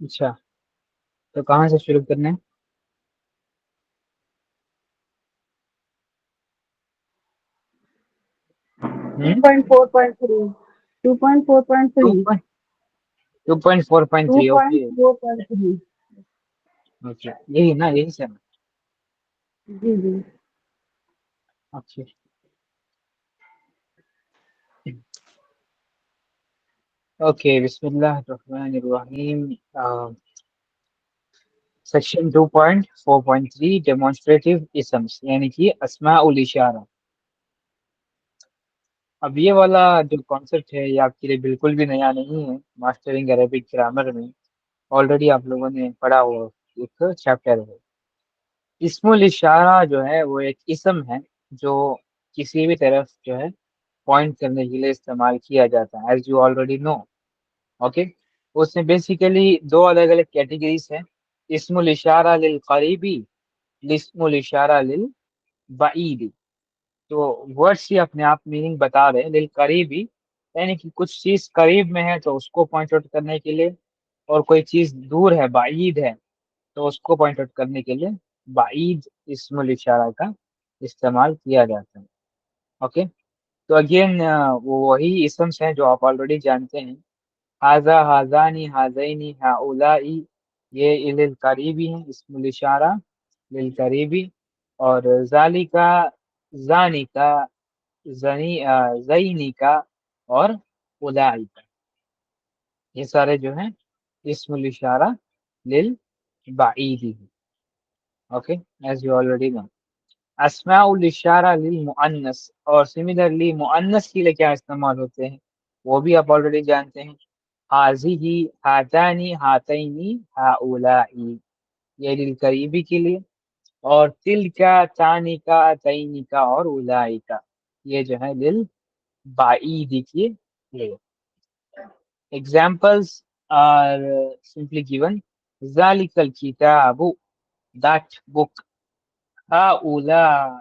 अच्छा, तो कहाँ से शुरू करना है? 2.4.3. Two point four point two three point 2.4.3, point okay. Four point three okay, यही ना, यही से ना। जी जी. ओके। ओके, बिस्मिल्लाहिर्रहमानिर्रहीम। सेक्शन 2.4.3 डेमोन्स्ट्रेटिव इसम्स यानी कि अस्माउल इशारा। अब ये वाला जो कॉन्सेप्ट है ये आपके लिए बिल्कुल भी नया नहीं है, मास्टरिंग अरेबिक ग्रामर में ऑलरेडी आप लोगों ने पढ़ा हुआ एक चैप्टर है। इस्मुल इशारा जो है वो एक इसम है जो किसी भी तरफ जो है पॉइंट करने के लिए इस्तेमाल किया जाता है, as you already know. Okay, उसमें बेसिकली दो अलग अलग कैटेगरीज हैं। इस्मुल इशारा लिल करीबी, इस्मुल इशारा लिल बईदी। तो वर्ड्स ही अपने आप मीनिंग बता रहे हैं। लिल करीबी यानी कि कुछ चीज करीब में है तो उसको पॉइंट आउट करने के लिए, और कोई चीज दूर है, बाईद है, तो उसको पॉइंट आउट करने के लिए बाईद इस्मुल इशारा का इस्तेमाल किया जाता है। ओके, तो अगेन वो वही इसम्स हैं जो आप ऑलरेडी जानते हैं। हाजा, हाजानी, हाजैनी, हाउलाई, ये लिल करीबी है, इस्मुल इशारा लिल करीबी। और जालिका, जानिका, जईनिका और उलाइका, ये सारे जो हैं इस्मुल इशारा लिल बाईदी है। Okay, as you already know. अस्माउल इशारा लिल मुअन्नस, और सिमिलरली मुअन्नस के लिए क्या इस्तेमाल होते हैं वो भी आप ऑलरेडी जानते हैं। हाजिही, हातानी, हातैनी, हाउलाई, ये लिल करीबी के लिए। और तिलका, तानिका, तैनिका और उलाइका, ये जो है लिल बाईदी के लिए। Examples are simply given. ذلك الكتاب, that book. هؤلاء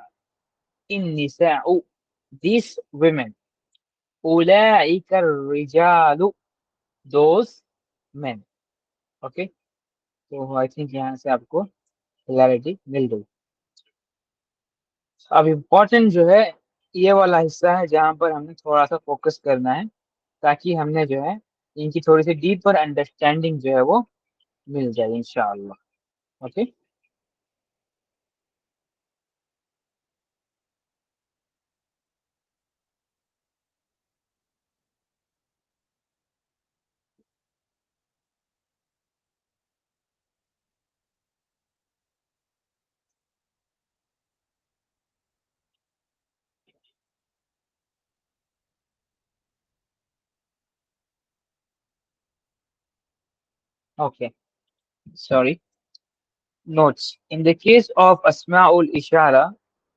النساء, these women. أولئك الرجال, those men. Okay, तो आई थिंक यहाँ से आपको क्लैरिटी मिल गई। अब इम्पोर्टेंट जो है ये वाला हिस्सा है जहाँ पर हमें थोड़ा सा फोकस करना है, ताकि हमने जो है इनकी थोड़ी सी डीपर अंडरस्टैंडिंग जो है वो मिल जाए इंशाअल्लाह। Okay. Okay, sorry. Notes. In the case of Asma'ul Ishara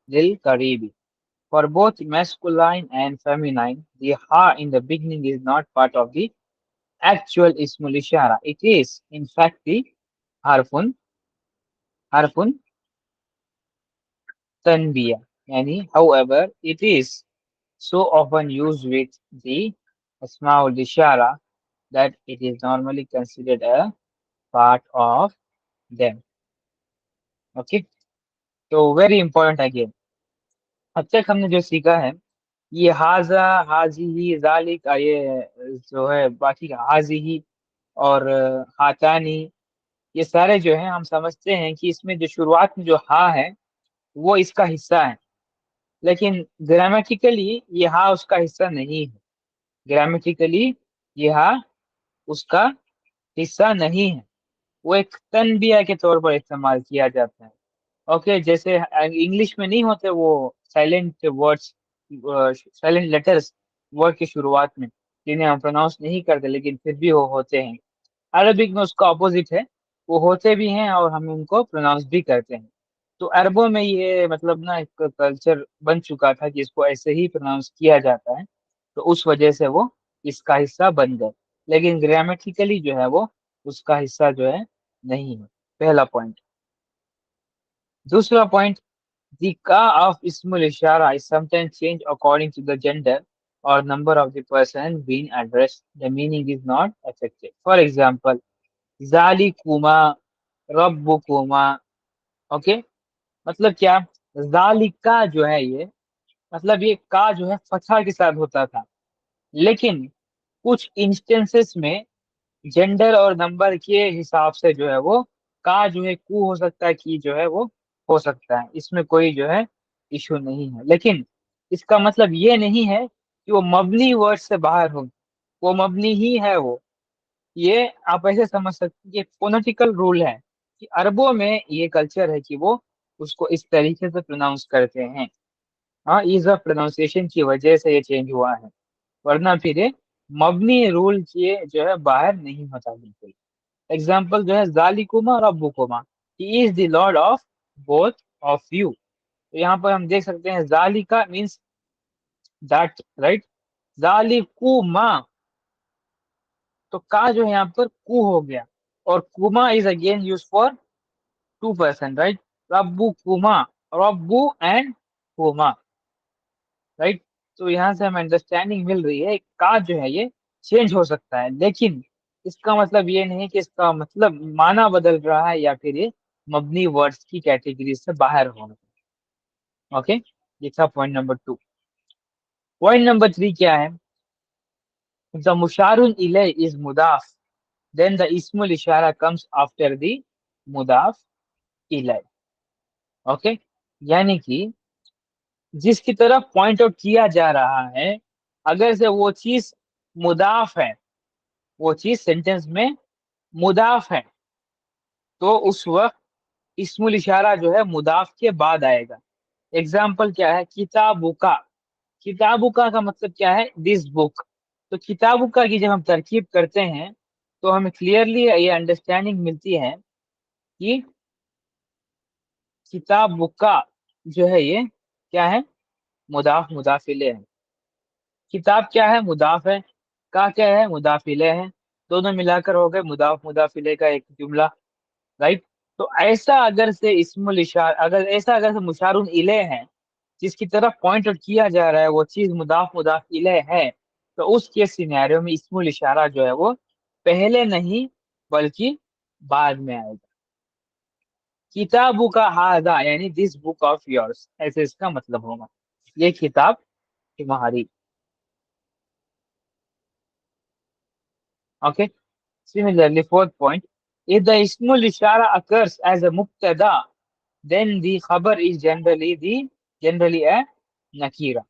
lil Qaribi, for both masculine and feminine, the ha in the beginning is not part of the actual Ismul Ishara. It is, in fact, the harfun, harfun tanbiya. Yani, however, it is so often used with the Asma'ul Ishara that it is normally considered a part of them. Okay, so very important again. अब तक हमने जो सीखा है ये हाजा, हाजी ही, जालिक, ये जो है बाकी का हाजी ही और हाथानी, ये सारे जो हैं हम समझते हैं कि इसमें जो शुरुआत में जो हा है वो इसका हिस्सा है, लेकिन ग्रामेटिकली ये हा उसका हिस्सा नहीं है। ग्रामेटिकली ये हा उसका हिस्सा नहीं है, वो एक तनबिया के तौर पर इस्तेमाल किया जाता है। ओके, जैसे इंग्लिश में नहीं होते वो silent words, silent letters word की शुरुआत में, जिन्हें हम प्रोनाउंस नहीं करते लेकिन फिर भी वो होते हैं। अरबिक में उसका अपोजिट है, वो होते भी हैं और हम उनको प्रोनाउंस भी करते हैं। तो अरबों में ये मतलब ना एक कल्चर बन चुका था कि इसको ऐसे ही प्रोनाउंस किया जाता है, तो उस वजह से वो इसका हिस्सा बन गए, लेकिन ग्रामेटिकली जो है वो उसका हिस्सा जो है नहीं है। पहला पॉइंट। दूसरा point, the ka of ismul ishara is sometimes changed according to the gender or number of the person being addressed. The meaning is not affected. For example, ज़ालिकुमा रब्बुकुमा। ओके, मतलब क्या, ज़ालिका जो है ये, मतलब ये का जो है फतहा के साथ होता था, लेकिन कुछ इंस्टेंसेस में जेंडर और नंबर के हिसाब से जो है वो का जो है कू हो सकता है, की जो है वो हो सकता है, इसमें कोई जो है इशू नहीं है। लेकिन इसका मतलब ये नहीं है कि वो मबनी वर्ड से बाहर हो, वो मबनी ही है वो। ये आप ऐसे समझ सकते हैं कि फोनेटिकल रूल है कि अरबों में ये कल्चर है कि वो उसको इस तरीके से प्रोनाउंस करते हैं। हाँ, ईज ऑफ प्रोनाउंसिएशन की वजह से ये चेंज हुआ है, वरना फिर ये मबनी रूल के जो है बाहर नहीं होता बिल्कुल। एग्जाम्पल जो है जालिकुमा और अब्बुकुमा, he is the lord of both of you. तो यहाँ पर हम देख सकते हैं जालिका मीन्स दैट, राइट, जालिकुमा, तो का जो है यहाँ पर कु हो गया, और कुमा is again use for two person, right, रब्बु कुमा, रब्बु एंड कुमा, राइट। तो यहाँ से हमें अंडरस्टैंडिंग मिल रही है का जो है ये चेंज हो सकता है, लेकिन इसका मतलब ये नहीं कि इसका मतलब माना बदल रहा है या फिर ये मबनी वर्ड्स की कैटेगरी से बाहर हो। ओके, ये था पॉइंट नंबर 2। पॉइंट नंबर 3 क्या है, द मुशारुन इले इज मुदाफ, then the ismul ishara comes after the mudaf ilay। Okay, यानी कि जिसकी तरफ पॉइंट आउट किया जा रहा है, अगर से वो चीज मुदाफ है, वो चीज सेंटेंस में मुदाफ है, तो उस वक्त इस्मुल इशारा जो है मुदाफ के बाद आएगा। एग्जाम्पल क्या है, किताबुका, किताबुका का मतलब क्या है, दिस बुक। तो किताबुका की जब हम तरकीब करते हैं तो हमें क्लियरली ये अंडरस्टैंडिंग मिलती है कि किताबुका जो है ये क्या है, मुदाफ मुदाफिले है। किताब क्या है, मुदाफ है, का क्या है, मुदाफिले है, दोनों मिलाकर हो गए मुदाफ मुदाफिले का एक जुमला, राइट। तो ऐसा अगर से इस्मुल इशार, अगर ऐसा अगर से मुशारुन इले है, जिसकी तरफ पॉइंट आउट किया जा रहा है वो चीज मुदाफ मुदाफ इले है, तो उस केस सिनेरियो में इस्मुल इशारा जो है वो पहले नहीं बल्कि बाद में आएगा। किताबु का हाजा यानी दिस बुक ऑफ योर्स, ऐसे इसका मतलब होगा, ये किताब तुम्हारी। Okay, similarly fourth point, if the ismul ishara occurs as a mubtada, then the khabar is generally a nakira।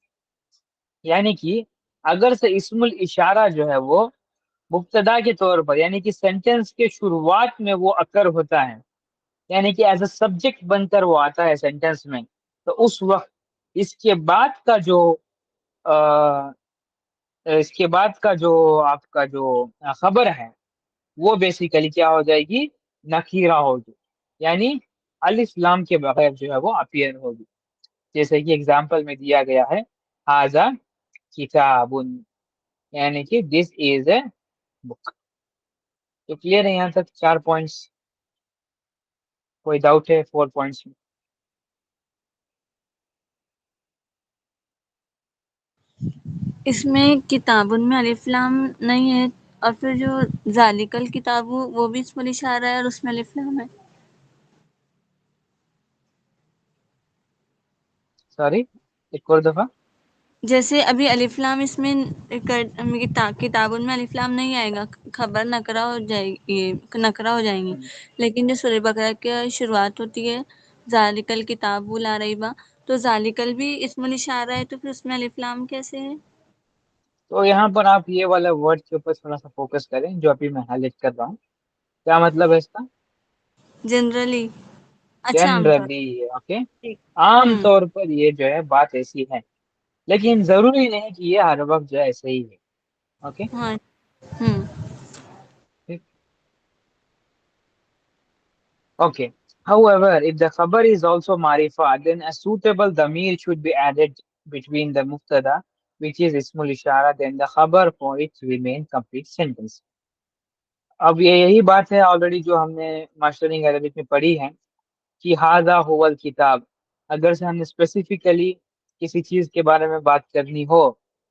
यानी कि अगर से इस्मुल इशारा जो है वो मुब्तदा के तौर पर, यानी कि सेंटेंस के शुरुआत में वो अकर होता है, यानी कि एज अ सब्जेक्ट बनकर वो आता है सेंटेंस में, तो उस वक्त इसके बाद का जो अ, इसके बाद का जो आपका जो खबर है वो बेसिकली क्या हो जाएगी, नकीरा होगी, यानी अलिफ लाम के बगैर जो है वो अपीयर होगी। जैसे कि एग्जांपल में दिया गया है, हाजा किताबुन, यानी कि दिस इज ए बुक। तो क्लियर है यहाँ तक 4 पॉइंट्स, कोई डाउट है 4 पॉइंट्स में? इसमें किताबुन में अलिफ लाम नहीं है, और फिर जो ज़ालिकल किताबु वो भी इसमें इशारा है और उसमें अलिफ लाम है। सॉरी, एक और दफा। जैसे अभी अलिफ लाम इसमें किताबुन में अलिफ लाम नहीं आएगा, खबर नकरा हो जाएगी, ये नकरा हो जाएंगी। लेकिन जो सूरह बकरा की शुरुआत होती है ज़ालिकल किताबु ला रैबा, तो ज़ालिकल भी इसमें इशारा है, तो फिर उसमें अलिफ लाम कैसे है? तो यहाँ पर आप ये वाला वर्ड के ऊपर थोड़ा सा फोकस करें जो अभी मैं हाईलाइट कर रहा हूँ, क्या मतलब है इसका। जनरली, अच्छा आमतौर। जनरली, ओके, ठीक। आम हुँ, तौर पर ये जो है बात ऐसी है, लेकिन जरूरी नहीं कि ये हर वक्त जो है ऐसे ही है। ओके, हाँ, हुँ। okay. However, if the khabar is also marifa, then a suitable damir should be added between the mubtada, which is ismul ishara, then the khabar for it remain complete sentence। अब ये यही बात है already जो हमने mastering Arabic में पढ़ी है कि हाजा हुवल किताब। अगर से हमने स्पेसिफिकली किसी चीज के बारे में बात करनी हो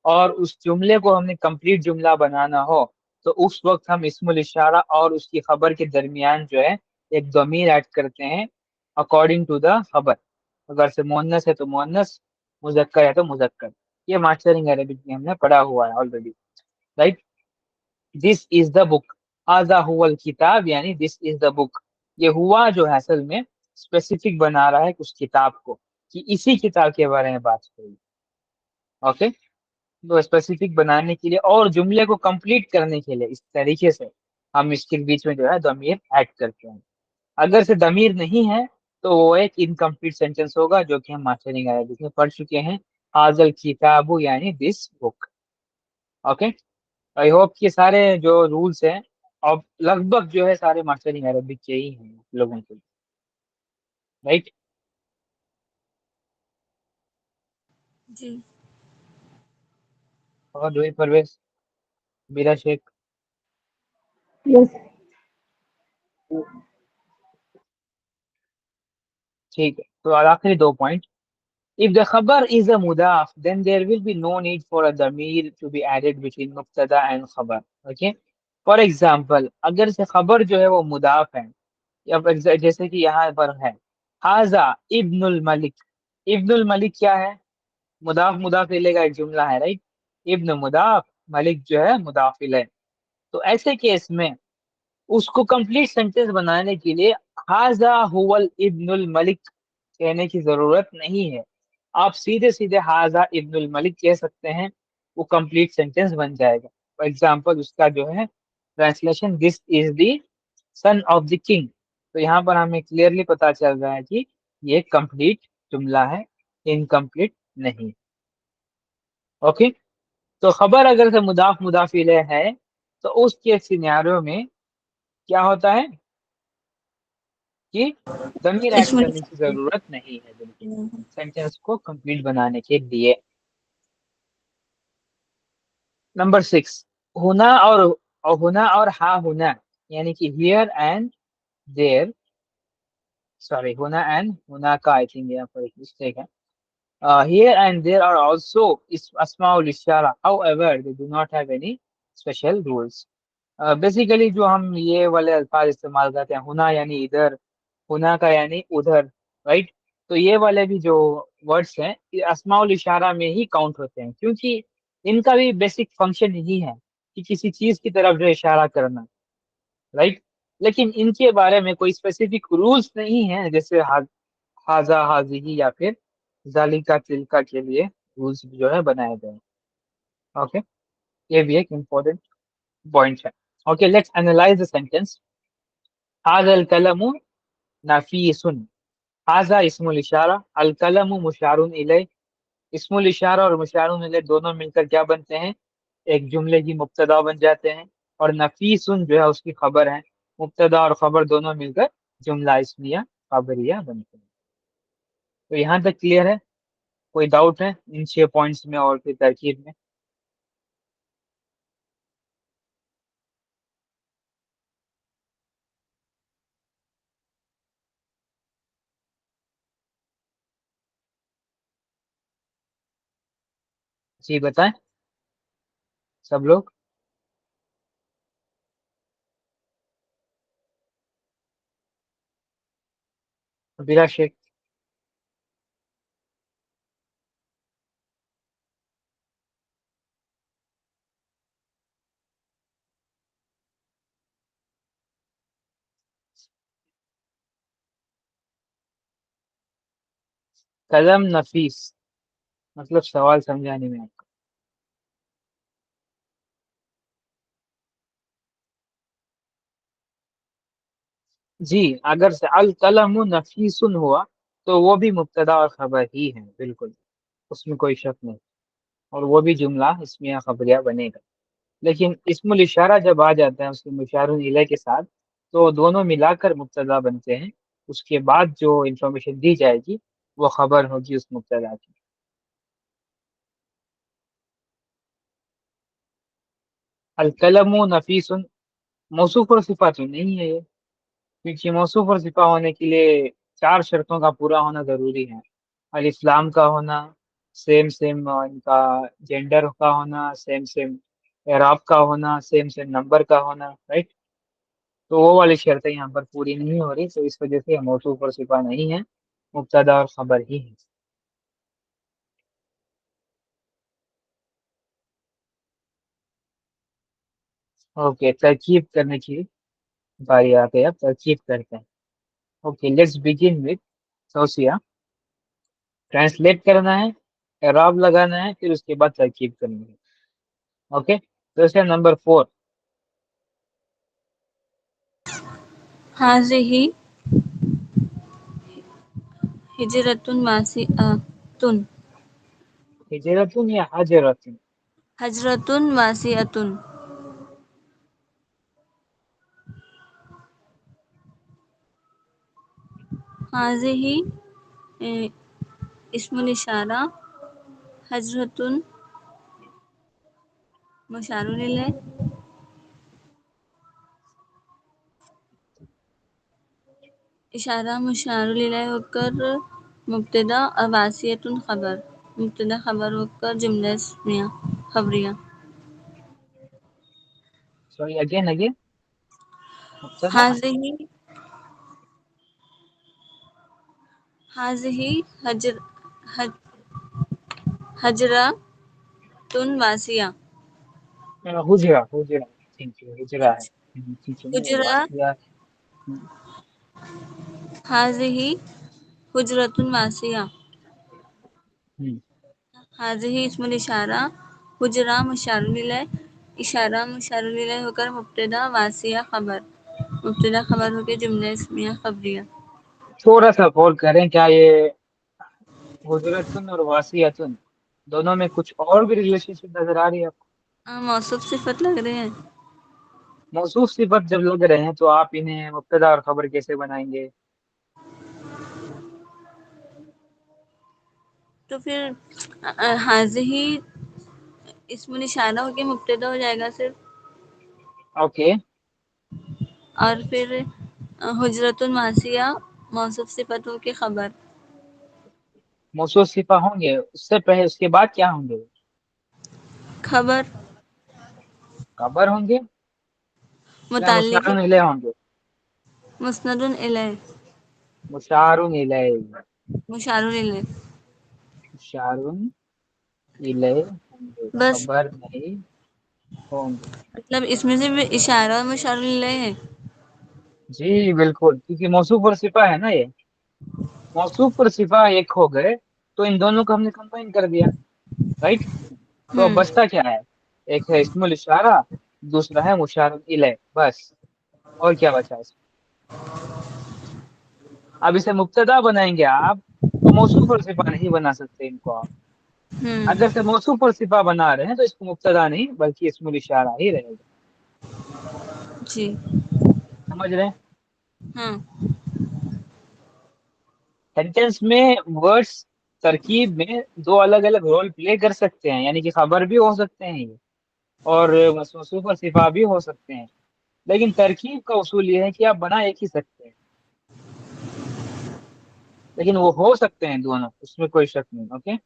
और उस जुमले को हमने कंप्लीट जुमला बनाना हो, تو اس وقت ہم اسم الاشارہ اور اس کی خبر کے درمیان جو ہے ایک ضمیر ایڈ کرتے ہیں اکارڈنگ ٹو دا خبر. اگر سے مؤنث ہے تو مؤنث، مذکر ہے تو مذکر. یہ ماسٹرنگ عربک میں ہم نے پڑھا ہوا ہے آلریڈی، رائٹ. دس از دا بک، هذا هو الکتاب یعنی دس از دا بک. یہ ہوا جو ہے اصل میں اسپیسیفک بنا رہا ہے اس کتاب کو کہ اسی کتاب کے بارے میں بات ہوئی. اوکے، تو اسپیسیفک بنانے کے لیے اور جملے کو کمپلیٹ کرنے کے لیے اس طریقے سے ہم اس کے بیچ میں جو ہے ضمیر ایڈ کرتے ہیں. اگر سے ضمیر نہیں ہے تو وہ ایک انکمپلیٹ سینٹینس ہوگا جو کہ ہم ماسٹرنگ عربک میں پڑھ چکے ہیں، هذا الکتاب یعنی دس بک. اوکے، آئی ہوپ کہ سارے جو رولس ہیں اب لگ بھگ جو ہے سارے ماسٹرنگ عربک کے ہی ہیں لوگوں کے، رائٹ. جی. اور جو پرویز، میرا شیخ. Yes. ٹھیک ہے، تو آخری 2 point. If the khabar is a mudaf, then there will be no need for a damir to be added between mubtada and khabar. Okay? For example, اگر سے خبر جو ہے وہ مضاف ہے، یا جیسے کہ یہاں پر ہے حاضا ابن الملک. ابن الملک کیا ہے؟ مضاف مضاف لے کا ایک جملہ ہے، رائٹ. ابن مضاف، ملک جو ہے مضاف ہے. تو ایسے کیس میں اس کو کمپلیٹ سینٹینس بنانے کے لیے حاضا هو ابن الملک کہنے کی ضرورت نہیں ہے. آپ سیدھے سیدھے حاضا ابن الملک کہہ سکتے ہیں، وہ کمپلیٹ سینٹینس بن جائے گا. فار ایگزامپل اس کا جو ہے translation this is the son of the king. تو یہاں پر ہمیں کلیئرلی پتا چل رہا ہے کہ یہ کمپلیٹ جملہ ہے، انکمپلیٹ نہیں. اوکے، تو خبر اگر سے مضاف مضاف الیہ ہے تو اس کے سینیریو میں کیا ہوتا ہے کہ ضمیر ایڈ اسم کرنے کی ضرورت نہیں ہے بالکل سینٹینس کو کمپلیٹ بنانے کے لیے. نمبر 6، ہونا اور ہا ہونا یعنی کہ ہیئر اینڈ دیر. سوری، ہونا اینڈ ہونا کا آئی تھنک یہاں پر ایک مسٹیک ہے. Here and there are also اسماء الاشارہ. However, they do not have any special rules. Basically جو ہم یہ والے الفاظ استعمال کرتے ہیں، ہونا یعنی ادھر، ہونا کا یعنی ادھر، رائٹ. تو یہ والے بھی جو ورڈس ہیں یہ اسماء الاشارہ میں ہی کاؤنٹ ہوتے ہیں، کیونکہ ان کا بھی بیسک فنکشن یہی ہے کہ کسی چیز کی طرف جو اشارہ کرنا، رائٹ. لیکن ان کے بارے میں کوئی اسپیسیفک رولس نہیں ہیں جیسے حاضا حاضی یا پھر ذالکا تلکا کے لیے رولس جو ہے بنائے گئے. اوکے، یہ بھی ایک امپورٹنٹ پوائنٹ ہے. Okay, let's analyse the sentence. هذا القلم نفیس. هذا اسم الاشارہ، القلم مشار الیہ. اسم الاشارہ اور مشار الیہ دونوں مل کر کیا بنتے ہیں؟ ایک جملے کی مبتدا بن جاتے ہیں، اور نفیس جو ہے اس کی خبر ہے. مبتدا اور خبر دونوں مل کر جملہ اسمیہ خبریہ بنتے ہیں. تو یہاں تک کلیئر ہے؟ کوئی ڈاؤٹ ہے ان 6 پوائنٹس میں اور پھر ترکیب میں؟ جی بتائیں سب لوگ. بلا شک. قلم نفیس مطلب سوال سمجھانے میں آپ کو. جی، اگر سے القلم نفیس ہوا تو وہ بھی مبتدا اور خبر ہی ہے، بالکل اس میں کوئی شک نہیں، اور وہ بھی جملہ اسمیہ خبریہ بنے گا. لیکن اسم الاشارہ جب آ جاتا ہے اس کے مشار الیہ کے ساتھ تو دونوں ملا کر مبتدا بنتے ہیں. اس کے بعد جو انفارمیشن دی جائے گی وہ خبر ہوگی اس مبتدا کی. القلم نفیس موصوف اور صفہ تو نہیں ہے یہ، کیونکہ موصوف اور صفہ ہونے کے لیے 4 شرطوں کا پورا ہونا ضروری ہے. الف لام کا ہونا، سیم ان کا جینڈر کا ہونا سیم، एराब का होना, सेम सेम नंबर का होना, राइट। तो वो वाली शर्तें यहाँ पर पूरी नहीं हो रही, तो इस वजह से मौसूफ और सिफा नहीं है, मुब्तदा और खबर ही है। ओके, तरकीब करने की बारी आ गई, अब तरकीब करते हैं। ओके, लेट्स बिगिन विद सोसिया। ट्रांसलेट करना है, एराब लगाना है, फिर उसके बाद तरकीब करनी है। Okay, question number 4। हाज़िही हिजरतुन वासिअतुन। हिजरतुन या हजरतुन? हजरतुन वासिअतुन। हाज़िही इस्मुल इशारा, हजरतुन मुशारुल इलैह, इशारा मुशारुल इलैह होकर मुब्तदा और वासियतुन खबर, मुब्तदा खबर होकर जुमला इस्मिया खबरिया। Sorry, again again. मुब्तदा हाज़िही हाज़िही हज, हजरतुन वासिया। हुजरा, हुजरा, ठीक है, हुजरा है। ठीक है, हुजरा वासिया। हाज़िही हुजरतुन वासिया। हम्म, हाज़िही इस्मुल इशारा, हुजरा मुशारुल इलैह, इशारा मुशारुल इलैह होकर मुब्तदा, वासिया खबर, मुब्तदा खबर होकर जुमला इस्मिया खबरिया। थोड़ा सा गौर करें, क्या ये हुजरतुन और वासियतुन दोनों में कुछ और भी रिलेशनशिप नजर आ रही है आपको? मौसूफ सिफत लग रहे हैं। मौसूफ सिफत जब लग रहे हैं तो आप इन्हें मुब्तदा और खबर कैसे बनाएंगे? तो फिर हाज़िही इस्मुल इशारा होकर मुब्तदा हो जाएगा सिर्फ, ओके, और फिर हुजरतुन वासिया मौसूफ सिफत होकर खबर। मौसूफ सिफा होंगे, उससे पहले उसके बाद क्या होंगे? खबर खबर होंगे या मुताल्लिक़ मुशारुन इलैह होंगे? मुस्नदुन इलैह, मुशारुन इलैह, मुशारुल इलैह। मुशारुन इलैह होंगे, बस खबर नहीं होंगे। मतलब इसमें से भी इशारा और मुशारुल इलैह है। जी बिल्कुल, क्योंकि मौसूफ और सिफा है ना ये। मौसूफ और सिफा एक हो गए, तो इन दोनों को हमने कंबाइन कर दिया, राइट। तो अब हम्म बचता क्या है? एक है इस्मुल इशारा, दूसरा है मुशारुन इलैह, बस। और क्या बचा इसमें? अब इसे मुब्तदा बनाएंगे आप, तो मौसूफ और सिफा नहीं बना सकते इनको आप। हम्म अगर से मौसूफ और सिफा बना रहे हैं तो इसको मुब्तदा नहीं बल्कि इस्मुल इशारा ही रहेगा। जी समझ रहे हैं? हाँ सेंटेंस में वर्ड्स तरकीब में दो अलग अलग रोल प्ले कर सकते हैं, यानी कि खबर भी हो सकते हैं ये, और मौसूफ और सिफा भी हो सकते हैं। लेकिन तरकीब का उसूल ये है कि आप बना एक ही सकते हैं, लेकिन वो हो सकते हैं दोनों, उसमें कोई शक नहीं। ओके,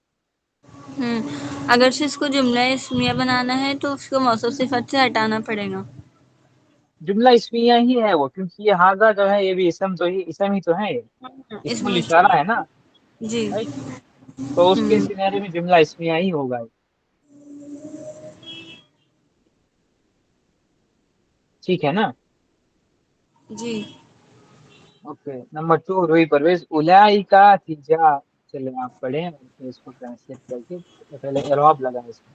अगर से इसको जुमला इस्मिया बनाना है तो उसको मौसूफ सिफत से हटाना पड़ेगा। जुमला इस्मिया ही है वो, क्योंकि ये हाजा जो है ये भी इसम तो ही, इसम ही तो है ये, इसमुल इसमें इशारा है ना, जी राइट। तो उसके हम्म सिनेरियो में जुमला इस्मिया ही होगा। ठीक है ना? जी ओके, नंबर 2, रूही परवेज, उलाई का तिजा। चले आप पढ़ें और फिर इसको ट्रांसलेट करके पहले इरॉब लगाएं इसमें।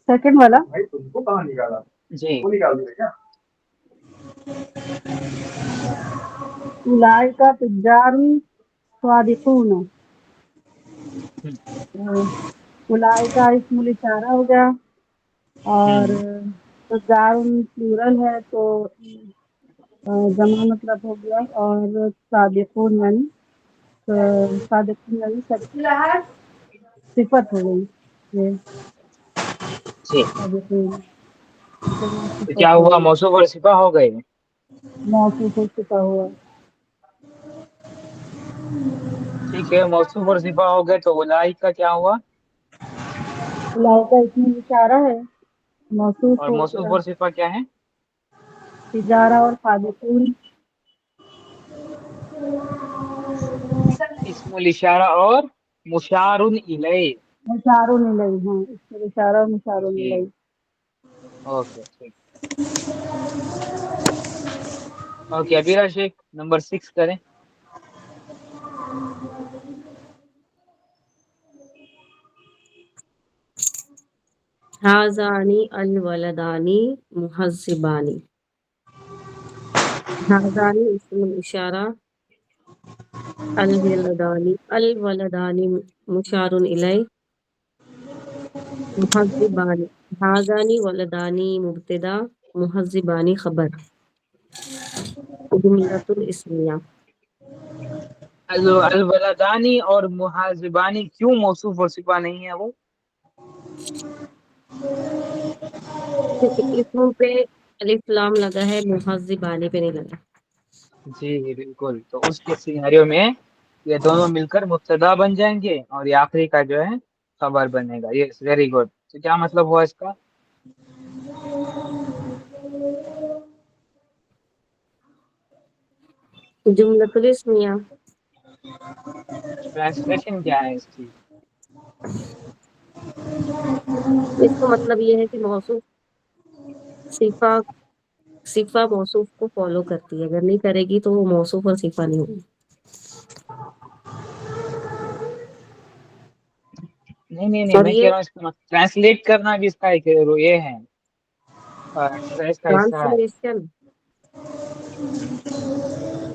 सेकंड वाला। जी। उलाइका तुज्जारुन स्वादिकून। हम्म, उलाइका इस्मुल इशारा हो गया, और हम्म, तुज्जारुन प्लूरल है तो जमा मतलब हो गया, और सादिकून यानी सादिकून यानी सच्ची सिफत हो गई। ये जी। सादिकून जमा तो क्या सिफत हो हुआ, गई, मौसूफ और सिफा हो गए? मौसूफ और सिफा हुआ। ठीक है, मौसूफ और सिफा हो गए, तो उलाइक का क्या हुआ? उलाइका का इसमें इशारा है, मौसूफ और हो मौसूफ गया। और सिफा क्या है? तिजारा और सादिकून। इस्मुल इशारा और मुशारुन इलैह। मुशारुन इलैहि, हाँ, इसमें इशारा और मुशारुन जी, इलैहि। ओके ठीक। ओके, अबीरा शेख नंबर 6 करें। हाज़ानी अल वलदानी मुहज़्ज़िबानी। हाज़ानी इस्मुल इशारा, अल वलदानी मुशारुन इलैह, मुहज़्ज़िबानी। हाज़ानी वलदानी मुब्तदा, मुहज़्ज़िबानी खबर। जुमलतुल इस्मिया। अल वलदानी और मुहाजिबानी क्यों मौसूफ और सिफा नहीं है वो? क्योंकि इसम पे अलिफ लाम लगा है, मुहज़्ज़िबानी पे नहीं लगा। जी बिल्कुल, तो उसके सिनेरियो में ये दोनों मिलकर मुब्तदा बन जाएंगे और ये आखिरी का जो है खबर बनेगा। Yes, very good. तो क्या मतलब हुआ इसका? जुमलतुल इस्मिया। ट्रांसलेशन क्या है इसकी? इसका मतलब ये है कि मौसूफ सिफा सिफा मौसूफ को फॉलो करती है, अगर नहीं करेगी तो वो मौसूफ और सिफा नहीं होगी। नहीं नहीं नहीं, और मैं कह ये रहा हूँ इसको ट्रांसलेट करना भी इसका एक ये है, एक्सरसाइज का हिस्सा है। ट्रांसलेशन।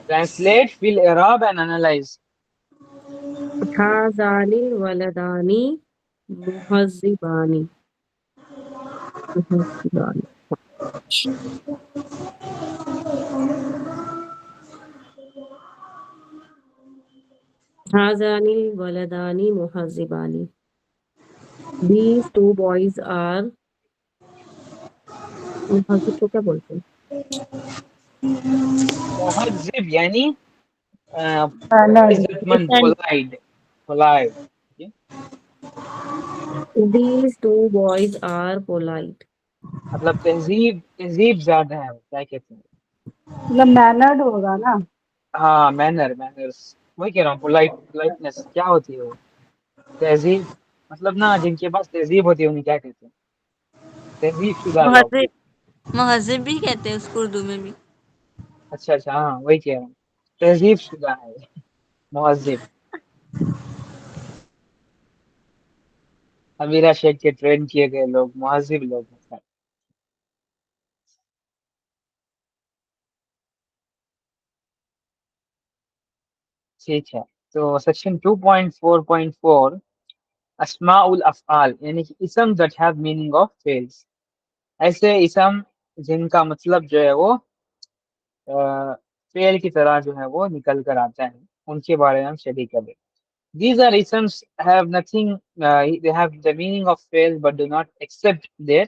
ट्रांसलेट फिल इराब एंड एनालाइज। हाज़ानी वलदानी मुहज़्ज़िबानी। मुहज़्ज़िबानी। हाज़ानी वलदानी मुहज़्ज़िबानी। These two boys are, मुहज़्ज़िब को क्या बोलते हैं? मुहज्जिब यानी लर्न। इज्जतमंद, Decent. Polite. Polite. These two boys are polite. मतलब तहजीब, तहजीब ज्यादा है, क्या कहते हैं? मतलब मैनर्ड होगा ना। हाँ, मैनर, मैनर्स, वही कह रहा हूँ। पोलाइट, पोलाइटनेस क्या होती है वो? तहजीब, मतलब ना जिनके पास तहजीब होती है उन्हें क्या कहते हैं? तहजीब शुदा लोग। महज़िब, महज़िब भी कहते हैं उसको उर्दू में भी। अच्छा अच्छा, हाँ वही कह रहा हूँ, तहजीब शुदा है मुहज्जिब। अमीरा शेख के ट्रेन किए गए लोग मुहज्जिब लोग हैं। ठीक है, तो सेक्शन 2.4.4, अस्माउल अफ़आल यानी कि इसम that have meaning of fails. ऐसे इसम जिनका मतलब जो है वो फेल की तरह जो है वो निकल कर आता है, उनके बारे में हम स्टडी करें। These are isms have nothing, they have the meaning of fail but do not accept their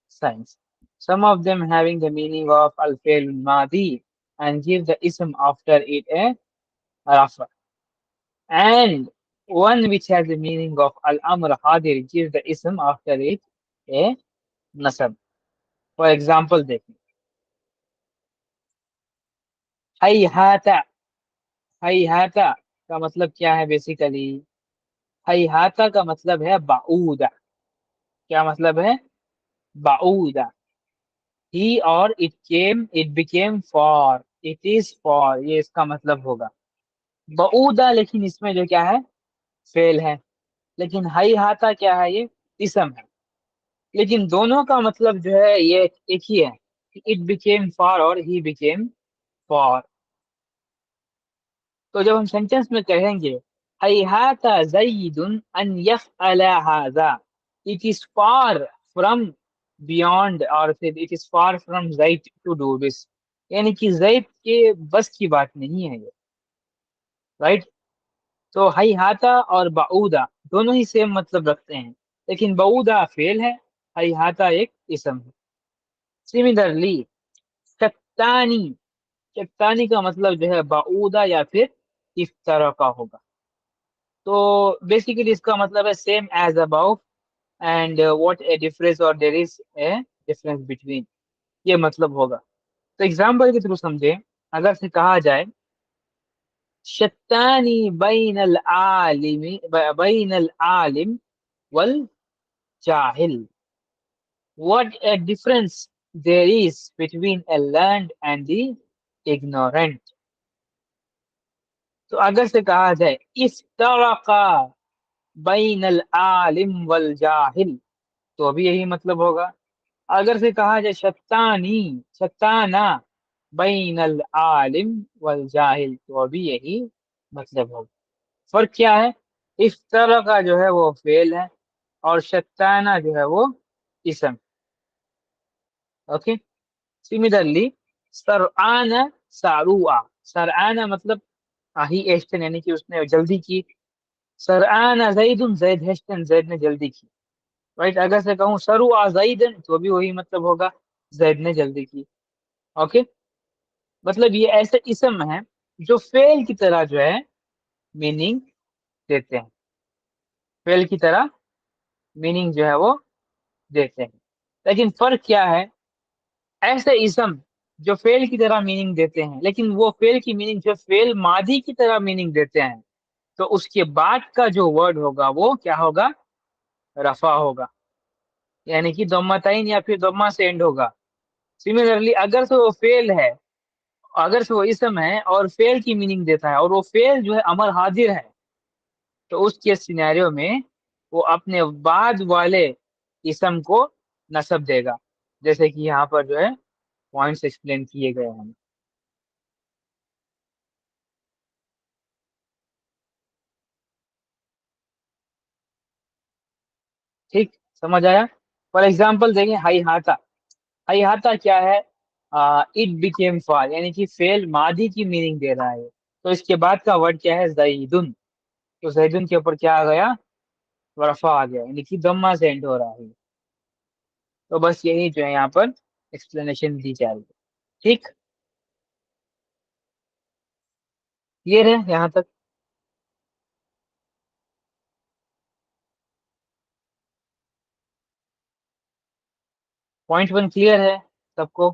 signs. Some of them having the meaning of al-fail madi and give the ism after it a rafa. And one which has the meaning of al-amr hadir gives the ism after it a nasab. For example, देखिए, hayhata, hayhata का मतलब क्या है basically? hayhata का मतलब है बाऊदा। क्या मतलब है? बाऊदा। ही और it became for, it is for, ये इसका मतलब होगा। बऊदा, लेकिन इसमें जो क्या है, फेल है। लेकिन हाई हाथा क्या है, ये इसम है। लेकिन दोनों का मतलब जो है ये एक ही है, इट बिकेम फॉर और ही बिकेम फॉर। तो जब हम सेंटेंस में कहेंगे hayhata zaidun an yaf'ala hadha, it is far from beyond, और फिर it is far from zaid to do this, यानी कि जैद के बस की बात नहीं है ये, राइट। तो hayhata और बाऊदा दोनों ही सेम मतलब रखते हैं, लेकिन बाऊदा फेल है, hayhata एक इसम है। सिमिलरली चट्टानी, चट्टानी का मतलब जो है बाऊदा या फिर इस तरह का होगा। तो बेसिकली इसका मतलब है सेम एज अबाउ एंड व्हाट ए डिफरेंस और there is a difference between, ये मतलब होगा। तो एग्जाम्पल के थ्रू समझे, अगर से कहा जाए शत्तानी बैन अल आलिम वल जाहिल, what a difference there is between a learned and the ignorant। तो अगर से कहा जाए इफ्तरका बैन अल आलिम वल जाहिल, तो अभी यही मतलब होगा। अगर से कहा जाए शताना बैन अल आलिम वल जाहिल, तो अभी यही मतलब होगा। फर्क क्या है? इफ्तरका जो है वो फेल है और शताना जो है वो इसम। ओके, सिमिलरली सरआना सारुआ, सरआना मतलब ही एस्टन, यानी कि उसने जल्दी की। सरआना जैदुन, जैद हेस्टन, जैद ने जल्दी की। राइट, अगर से कहूँ सरुआ जैदन, तो भी वही मतलब होगा, जैद ने जल्दी की। ओके, मतलब ये ऐसे इसम है जो फेल की तरह जो है मीनिंग देते हैं, फेल की तरह मीनिंग जो है वो देते हैं। लेकिन फर्क क्या है? ऐसे इसम जो फेल की तरह मीनिंग देते हैं, लेकिन वो फेल की मीनिंग जो फेल मादी की तरह मीनिंग देते हैं, तो उसके बाद का जो वर्ड होगा वो क्या होगा? रफा होगा, यानी कि दम्मताइन या फिर दम्मा से एंड होगा। सिमिलरली अगर से वो फेल है, अगर से वो इसम है और फेल की मीनिंग देता है, और वो फेल जो है अमर हाजिर है, तो उस केस सिनेरियो में वो अपने बाद वाले इसम को नसब देगा, जैसे कि यहाँ पर जो है पॉइंट्स एक्सप्लेन किए गए हैं। ठीक, समझ आया? फॉर एग्जाम्पल देखें, हाई हाथा। हाई हाथा क्या है? इट बिकेम फाल, यानी कि फेल मादी की मीनिंग दे रहा है। तो इसके बाद का वर्ड क्या है? जईदुन। तो जईदुन के ऊपर क्या आ गया? रफा आ गया, यानी कि दम्मा से एंड हो रहा है। तो बस यही जो है यहाँ पर एक्सप्लेनेशन दी जा रही है। ठीक, क्लियर है यहाँ तक? पॉइंट वन क्लियर है सबको?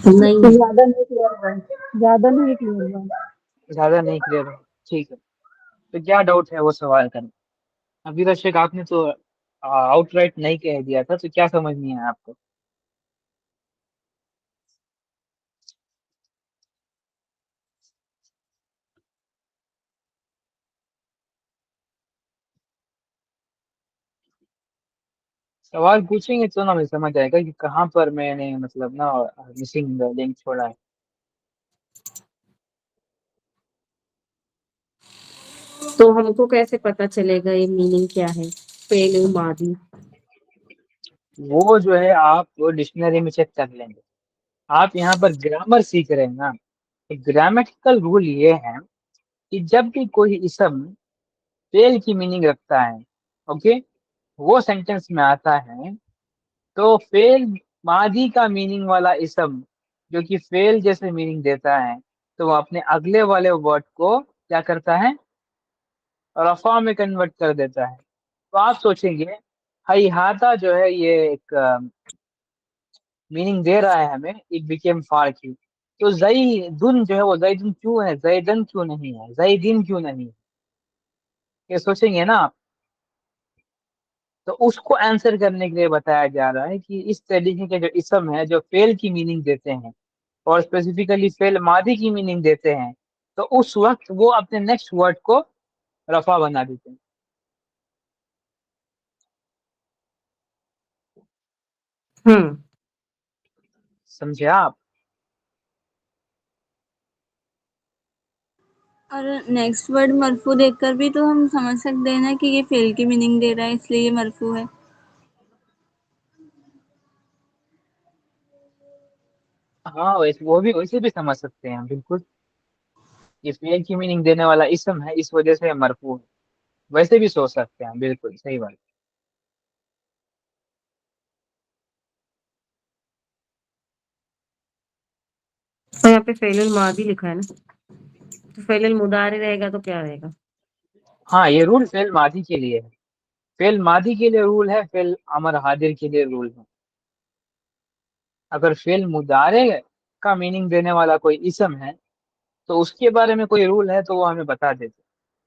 नहीं। ज्यादा नहीं क्लियर हुआ, ज्यादा नहीं क्लियर हुआ। ज्यादा नहीं क्लियर है? ठीक है, तो क्या डाउट है वो सवाल करें। अभी दर्शक आपने तो आउटराइट नहीं कह दिया था, तो क्या समझ नहीं है आपको? सवाल पूछेंगे तो ना हमें समझ आएगा कि कहाँ पर मैंने मतलब ना मिसिंग लिंक छोड़ा है। तो हमको कैसे पता चलेगा ये मीनिंग क्या है, फेल मादी? वो जो है आप वो डिक्शनरी में चेक कर लेंगे। आप यहाँ पर ग्रामर सीख रहे हैं ना, ग्रामेटिकल रूल ये है कि जब भी कोई इसम फेल की मीनिंग रखता है, ओके, वो सेंटेंस में आता है, तो फेल मादी का मीनिंग वाला इसम जो कि फेल जैसे मीनिंग देता है, तो वो अपने अगले वाले वर्ड को क्या करता है? रफा में कन्वर्ट कर देता है। तो आप सोचेंगे हाथा जो है ये एक मीनिंग दे रहा है हमें, इट बिकेम फार की, तो जई दुन जो है वो जईदुन क्यों है, जईदन क्यों नहीं है, जईदिन क्यों नहीं है? ये सोचेंगे ना आप। तो उसको आंसर करने के लिए बताया जा रहा है कि इस तरीके के जो इसम है जो फेल की मीनिंग देते हैं, और स्पेसिफिकली फेल मादी की मीनिंग देते हैं, तो उस वक्त वो अपने नेक्स्ट वर्ड को रफा बना देते हैं। हम्म। समझे आप? और नेक्स्ट वर्ड मरफू देखकर भी तो हम समझ सकते हैं ना कि ये फेल की मीनिंग दे रहा है, इसलिए ये मरफू है। हाँ, वैसे वो भी वैसे भी समझ सकते हैं बिल्कुल। ये फेल की मीनिंग देने वाला इसम है, इस वजह से मरफू है। वैसे भी सोच सकते हैं, बिल्कुल सही बात। تو یہاں پہ فعل الماضی لکھا ہے نا، تو فعل المضارع رہے گا تو کیا رہے گا؟ ہاں یہ رول فعل ماضی کے لیے ہے، فعل ماضی کے لیے رول ہے، فعل امر حاضر کے لیے رول ہے۔ اگر فعل مضارع کا میننگ دینے والا کوئی اسم ہے تو اس کے بارے میں کوئی رول ہے تو وہ ہمیں بتا دیتے،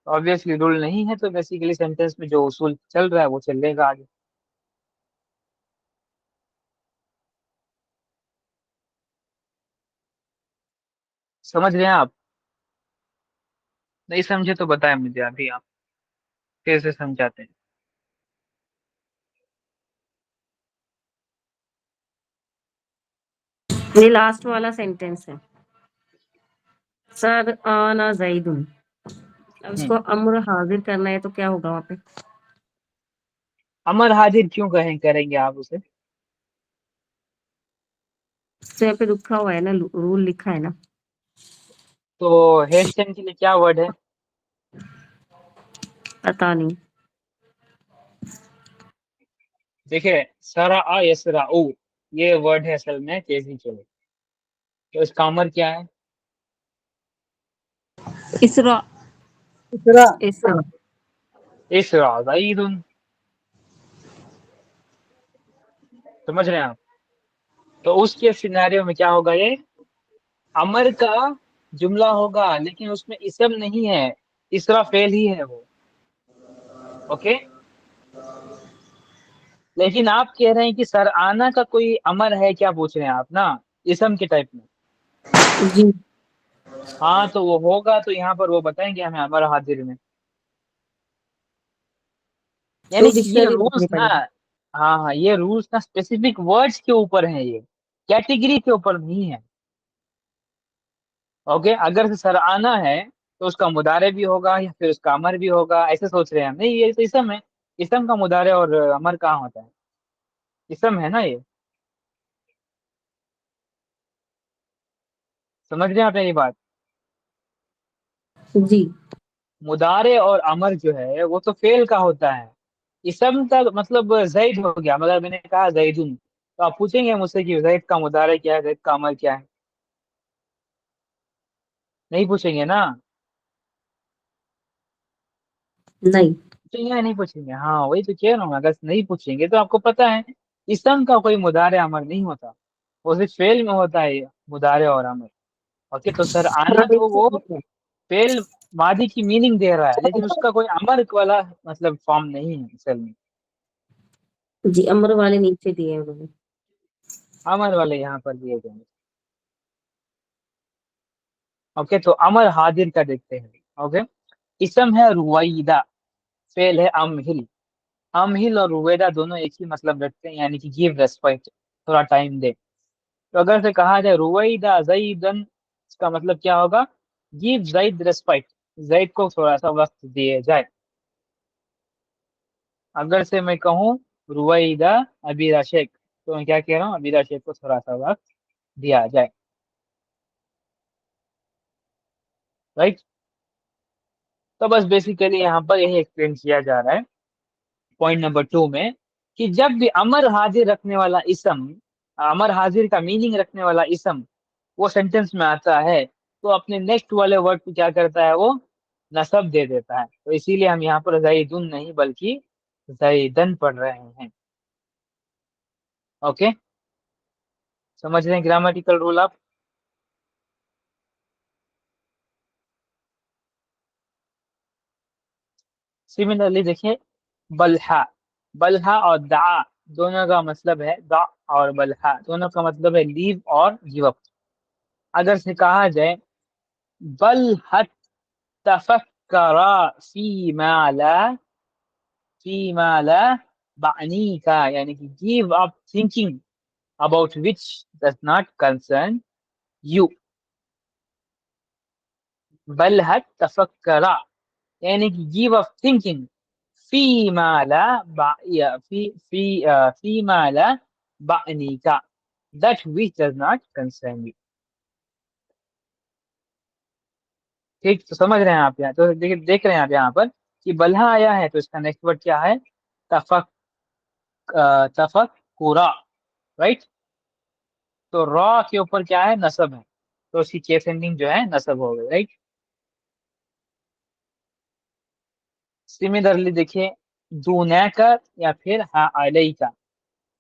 آبویسلی رول نہیں ہے تو بیسیکلی سینٹینس میں جو اصول چل رہا ہے وہ چلے گا آگے۔ سمجھ رہے ہیں آپ؟ نہیں سمجھے تو بتائیں مجھے، ابھی آپ کیسے سمجھاتے ہیں؟ یہ لاسٹ والا سینٹینس ہے، سر آنا زیدن، اب اس کو امر حاضر کرنا ہے تو کیا ہوگا وہاں پہ؟ امر حاضر کیوں کریں گے آپ اسے؟ تو یہاں پہ رکھا ہوا ہے نا، رول لکھا ہے نا۔ تو ہیشٹن کے لیے کیا ورڈ ہے؟ پتا نہیں۔ دیکھیں سرا یسرا یہ ورڈ ہے اصل میں تیزی چلے، تو اس کا امر کیا ہے؟ اسرا، اسرا، اس اسرا زید، سمجھ رہے ہیں آپ؟ تو اس کے سیناریو میں کیا ہوگا، یہ امر کا جملہ ہوگا لیکن اس میں اسم نہیں ہے، اسرا فعل ہی ہے وہ، اوکے۔ لیکن آپ کہہ رہے ہیں کہ سر آنا کا کوئی امر ہے کیا پوچھ رہے ہیں آپ نا، اسم کے ٹائپ میں؟ جی ہاں تو وہ ہوگا، تو یہاں پر وہ بتائیں گے ہمیں امر حاضر میں، تو یعنی کہ یہ ڈکشنری رولس دیکھنی نا، پڑے گی۔ ہاں ہاں یہ رولس نا اسپیسیفک ورڈز کے اوپر ہیں، یہ کیٹیگری کے اوپر نہیں ہے، اوکے۔ اگر سے سر آنا ہے تو اس کا مضارع بھی ہوگا یا پھر اس کا امر بھی ہوگا، ایسے سوچ رہے ہیں ہم؟ نہیں، یہ تو اسم ہے، اسم کا مضارع اور امر کہاں ہوتا ہے؟ اسم ہے نا یہ، سمجھ رہے ہیں آپ میری بات؟ جی مضارع اور امر جو ہے وہ تو فعل کا ہوتا ہے، اسم کا مطلب زید ہو گیا، مگر میں نے کہا زیدن تو آپ پوچھیں گے مجھ سے کہ زید کا مضارع کیا ہے، زید کا امر کیا ہے؟ نہیں پوچھیں گے نا؟ نہیں پوچھیں گے یا نہیں پوچھیں گے؟ ہاں وہی تو کہہ رہا ہوں، اگر نہیں پوچھیں گے تو آپ کو پتا ہے اسم کا کوئی مضارع امر نہیں ہوتا، وہ صرف فعل میں ہوتا ہے مضارع اور امر، اوکے۔ تو سر آنا ہاں تو وہ ٹھیک ہے۔ فعل ماضی کی میننگ دے رہا ہے لیکن اس کا کوئی امر والا مطلب فارم نہیں ہے اصل میں، جی امر والے نیچے دیے انہوں نے۔ امر والے یہاں پر دیے گئے ہیں، اوکے۔ تو امر حاضر کا دیکھتے ہیں، اوکے۔ اسم ہے رویدہ، فعل ہے امہل، امہل اور رویدہ دونوں ایک ہی مطلب رکھتے ہیں، یعنی کہ گیو ریسپیکٹ، تھوڑا ٹائم دے۔ تو اگر سے کہا جائے رویدہ زیدن، اس کا مطلب کیا ہوگا؟ گیو زید ریسپیکٹ، زید کو تھوڑا سا وقت دیے جائے۔ اگر سے میں کہوں رویدہ ابیرا شیخ، تو میں کیا کہہ رہا ہوں؟ ابیرا شیخ کو تھوڑا سا وقت دیا جائے، رائٹ۔ تو بس بیسیکلی یہاں پر یہی ایکسپلین کیا جا رہا ہے پوائنٹ نمبر 2 میں، کہ جب بھی امر حاضر رکھنے والا اسم، امر حاضر کا میننگ رکھنے والا اسم وہ سینٹینس میں آتا ہے تو اپنے نیکسٹ والے ورڈ کو کیا کرتا ہے؟ وہ نصب دے دیتا ہے۔ تو اسی لیے ہم یہاں پر زیدن نہیں بلکہ زیدن پڑھ رہے ہیں، اوکے۔ سمجھ رہے ہیں گرامیٹیکل رول آپ؟ سملرلی دیکھیں بلحا، بلحا اور دعا دونوں کا مطلب ہے، دع اور بلحا دونوں کا مطلب ہے لیو اور گیو اپ۔ اگر سے کہا جائے بلحت تفکرا فیما لا بعنی کا، یعنی کہ give up thinking about which does not concern you، بلحت تفکرا یعنی کہ give up thinking فیما لا فیما لا بعنی کا، that which does not concern you، ٹھیک۔ تو سمجھ رہے ہیں آپ یہاں، تو دیکھ رہے ہیں آپ یہاں پر کہ بلحا آیا ہے تو اس کا نیکسٹ ورڈ کیا ہے؟ تفکرا، رائٹ۔ تو را کے اوپر کیا ہے؟ نصب ہے، तो उसकी केस एंडिंग जो है नसब हो गई, राइट। सिमिलरली देखिए, दूना का या फिर हाँ अलई का,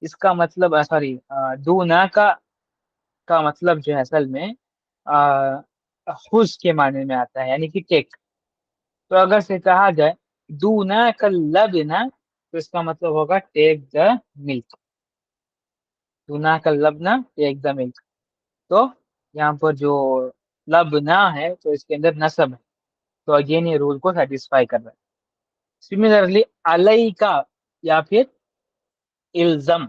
इसका मतलब सॉरी, दूना का मतलब जो है असल में आ, खुश के माने में आता है, यानी कि टेक। तो अगर से कहा जाए दूना का लबना, तो इसका मतलब होगा टेक द मिल्क। दूना का लबना टेक द मिल्क। तो यहाँ पर जो लबना है तो इसके अंदर नसब है, तो अगेन ये रूल को सेटिस्फाई कर रहा है। सिमिलरली अलई का या फिर इल्जम,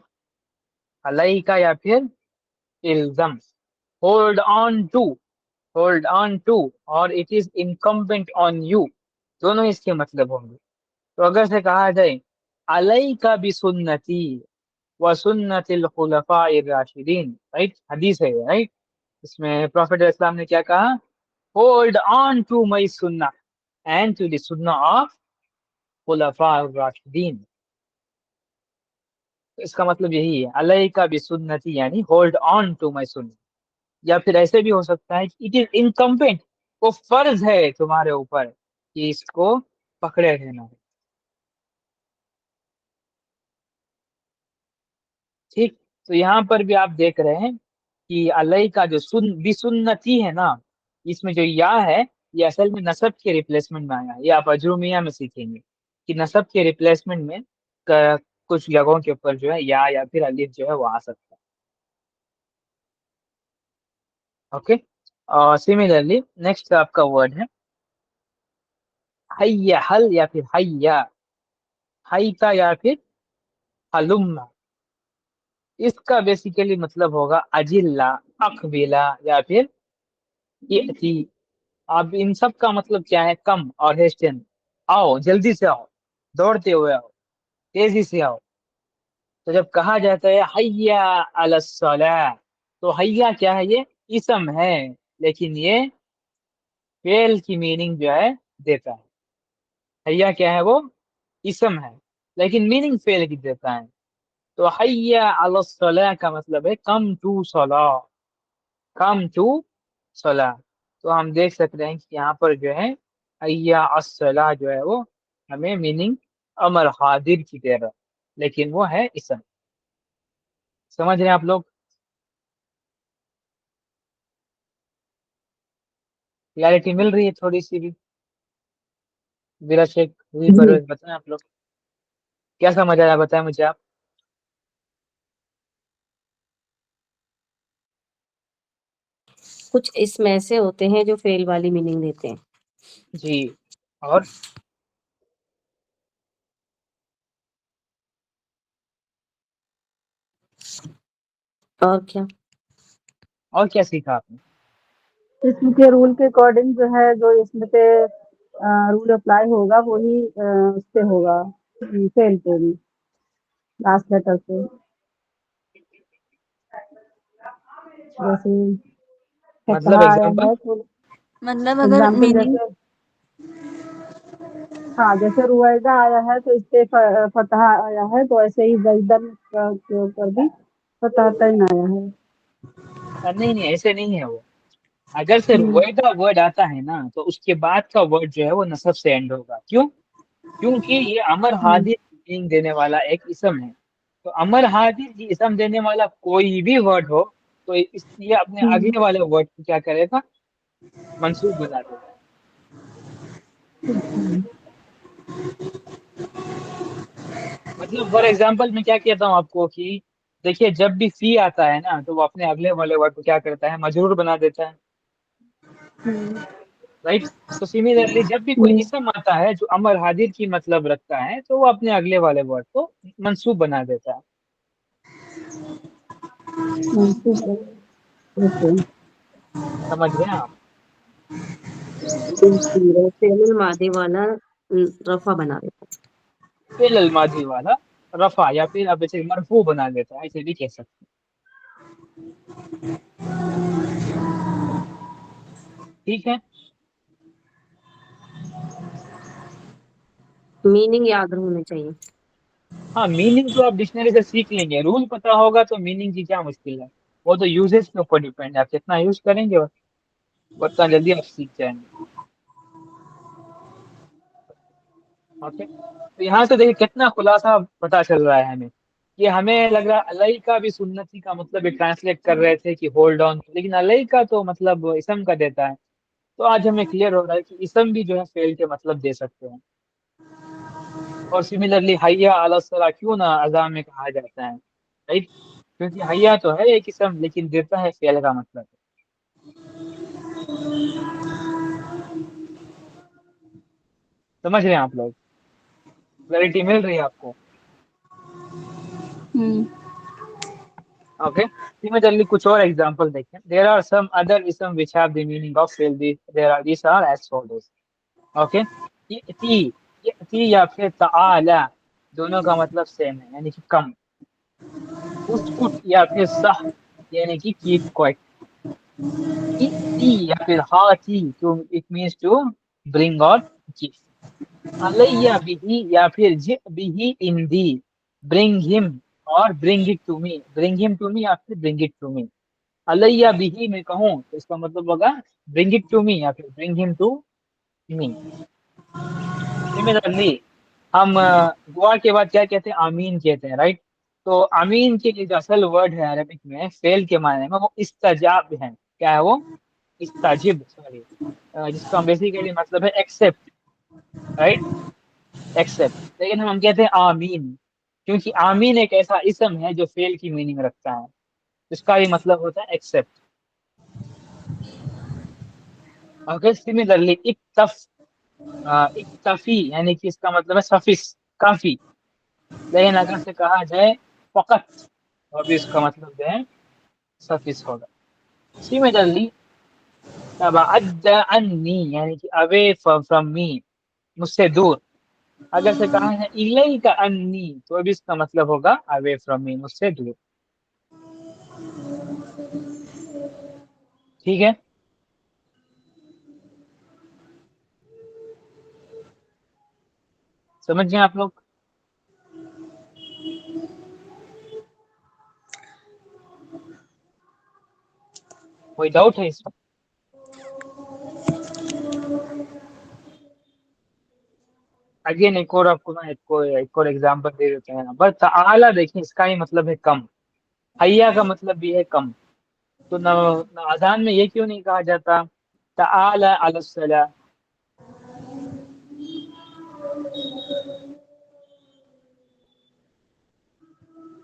अलई का या फिर इल्जम, hold on to, hold on to, और it is incumbent on you, दोनों इसके मतलब होंगे। तो अगर से कहा जाए अलई का भी सुन्नति व सुन्नतिल खुलफाइर राशिदीन, राइट, हदीस है, राइट। इसमें प्रॉफेट इस्लाम ने क्या कहा, होल्ड ऑन टू माई सुन्ना एंड टू द सुन्ना ऑफ खुलफाइर राशिदीन। तो इसका मतलब यही है, अलई का भी सुन्नति यानी होल्ड ऑन टू माई सुन्ना। या फिर ऐसे भी हो सकता है कि इट इज इनकम्पेंट, वो फर्ज है तुम्हारे ऊपर कि इसको पकड़े रहना है, ठीक। तो यहाँ पर भी आप देख रहे हैं कि अलई का जो बिसुन्नति है ना, इसमें जो या है, ये असल में नसब के रिप्लेसमेंट में आया है। ये आप अजरूमिया में सीखेंगे कि नसब के रिप्लेसमेंट में कुछ जगहों के ऊपर जो है या फिर अलिफ जो है वो आ सकता है, ओके। और सिमिलरली नेक्स्ट आपका वर्ड है हैया हल या फिर हैया, हैता या फिर हलुम्मा। इसका बेसिकली मतलब होगा अजिल्ला, अकबिला या फिर इति। अब इन सब का मतलब क्या है, कम और हेस्टन, आओ जल्दी से आओ, दौड़ते हुए आओ, तेजी से आओ। तो जब कहा जाता है हैया अलस्सलाह, तो हैया क्या है, ये इसम है, लेकिन ये फेल की मीनिंग जो है देता है। हैया क्या है, वो इसम है, लेकिन मीनिंग फेल की देता है। तो हैया अलस्सलाह का मतलब है कम टू सला, कम टू सला। तो हम देख सकते हैं कि यहाँ पर जो है हैया अस्सलाह जो है वो हमें मीनिंग अमर हाजिर की दे रहा है, लेकिन वो है इसम। समझ रहे हैं आप लोग? क्लैरिटी मिल रही है थोड़ी सी भी? मेरा शेख हुई जी। परवेज बताएं आप लोग, क्या समझ आया बताएं मुझे आप। कुछ इसमें ऐसे होते हैं जो फेल वाली मीनिंग देते हैं। जी, और और क्या? और क्या सीखा आपने? इसम के रूल के अकॉर्डिंग जो है, जो इसमें पे रूल अप्लाई होगा वही उस पे होगा, फेल पे भी, लास्ट लेटर पे। जैसे मतलब फतहा आया एग्जांपल। है तो मतलब अगर एग्जाम्पल मीनिंग, जैसे, हाँ जैसे रुवायदा आया है तो इस पे फतहा आया है, तो ऐसे ही जैदन के ऊपर भी फतहतैन आया है। नहीं नहीं, ऐसे नहीं है वो। अगर से हम्म, रुवायदा वर्ड आता है ना, तो उसके बाद का वर्ड जो है वो नसब से एंड होगा। क्यों? क्योंकि ये अमर हम्म, हाजिर मीनिंग देने वाला एक इसम है। तो अमर हाजिर की इसम देने वाला कोई भी वर्ड हो, तो ये अपने हम्म, अगले वाले वर्ड को क्या करेगा, मंसूब बना देगा। हम्म, मतलब फॉर एग्जाम्पल मैं क्या कहता हूँ आपको कि देखिए, जब भी फी आता है ना, तो वो अपने अगले वाले वर्ड को क्या करता है, मजरूर बना देता है, हम्म, राइट। तो सिमिलरली जब भी कोई हम्म, इसम आता है जो अमर हाजिर की मतलब रखता है, तो वो अपने अगले वाले वर्ड को मंसूब बना देता है। ठीक है, ओके। समझ गए आप? फेल मादे वाला रफा बना देता फिल अल माजी वाला रफा या फिर अब जैसे मरफू बना देता है, ऐसे भी कह सकते हैं, ठीक है। है। मीनिंग याद होने चाहिए। हाँ, मीनिंग तो आप डिक्शनरी से सीख लेंगे, रूल पता होगा तो मीनिंग की क्या मुश्किल है। वो तो यूजेस के ऊपर डिपेंड है, आप कितना यूज करेंगे बस। उतना जल्दी आप सीख जाएंगे। ओके, तो यहाँ से देखिए कितना खुलासा पता चल रहा है हमें, कि हमें लग रहा है अलई का भी सुन्नति का मतलब ट्रांसलेट कर रहे थे कि होल्ड ऑन, लेकिन अलई का तो मतलब इसम का देता है। तो आज हमें क्लियर हो रहा है कि इसम भी जो है फेल के मतलब दे सकते हैं। और सिमिलरली हैया अला सला क्यों ना अज़ान में कहा जाता है, राइट, क्योंकि हैया तो है एक इसम लेकिन देता है फेल का मतलब। समझ रहे हैं आप लोग, क्लैरिटी मिल रही है आपको? ओके, सिमिलरली कुछ और एग्जांपल देखें। देयर आर सम अदर इसम which have the meaning of फेल, there are these are as follows. Okay, यती, यती या फिर तआला, दोनों का मतलब सेम है, यानी कि कम। उसकुट या फिर सह, यानी कि कीप क्वाइट। इती या फिर हाती, to it means to bring और गिव। अलैया बिही या फिर जि बिही इन दी, ब्रिंग हिम और bring it to me, bring him to me या फिर ब्रिंग इट टू मी। अलैया बिही में कहूँ तो इसका मतलब होगा ब्रिंग इट टू मी या फिर bring him to me. Similarly हम दुआ के बाद क्या कहते हैं, आमीन कहते हैं, राइट। तो आमीन के लिए जो असल वर्ड है अरबिक में फेल के मायने में वो इस्तजाब है। क्या है वो? इस्ताजिब, सॉरी, जिसका बेसिकली मतलब है एक्सेप्ट, राइट, एक्सेप्ट। लेकिन हम कहते हैं आमीन, क्योंकि आमीन एक ऐसा इसम है जो फेल की मीनिंग रखता है, इसका भी मतलब होता है एक्सेप्ट। ओके, सिमिलरली इक्तफी, यानी कि इसका मतलब है सफिस, काफी। लेकिन अगर से कहा जाए फकत, तो अभी इसका मतलब जो है सफिस होगा। सिमिलरली तबअद्द अन्नी, यानी कि अवे फ्रॉम मी, मुझसे दूर। अगर से कहा है इलई का अन्नी, तो अभी इसका मतलब होगा अवे फ्रॉम मी, मुझसे दूर। ठीक है, समझ गए आप लोग? कोई डाउट है इसमें? अगेन एक और आपको ना एक और एग्जांपल दे देते हैं। बस ताला देखिए, इसका ही मतलब है कम, हैया का मतलब भी है कम। तो न अजान में ये क्यों नहीं कहा जाता ताला अलसला?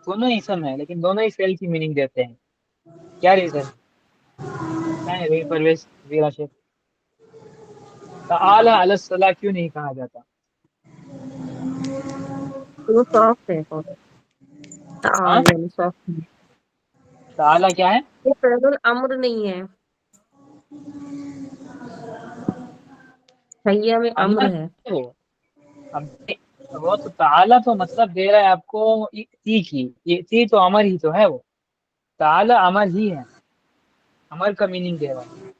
दोनों ही सम है लेकिन दोनों ही फेल की मीनिंग देते हैं। क्या रीजन? क्या है भाई परवेश वीरा शेख, ताला अलसला क्यों नहीं कहा जाता? वो सॉफ्ट है बहुत, हाँ, ताल यानी सॉफ्ट। ताला क्या है? ये फेरल अम्र नहीं है, हैया में अमर अम्र है। है वो। अब वो तो ताला तो मतलब दे रहा है आपको ती की, ये ती तो अमर ही तो है वो, ताला अमर ही है, अमर का मीनिंग दे रहा है।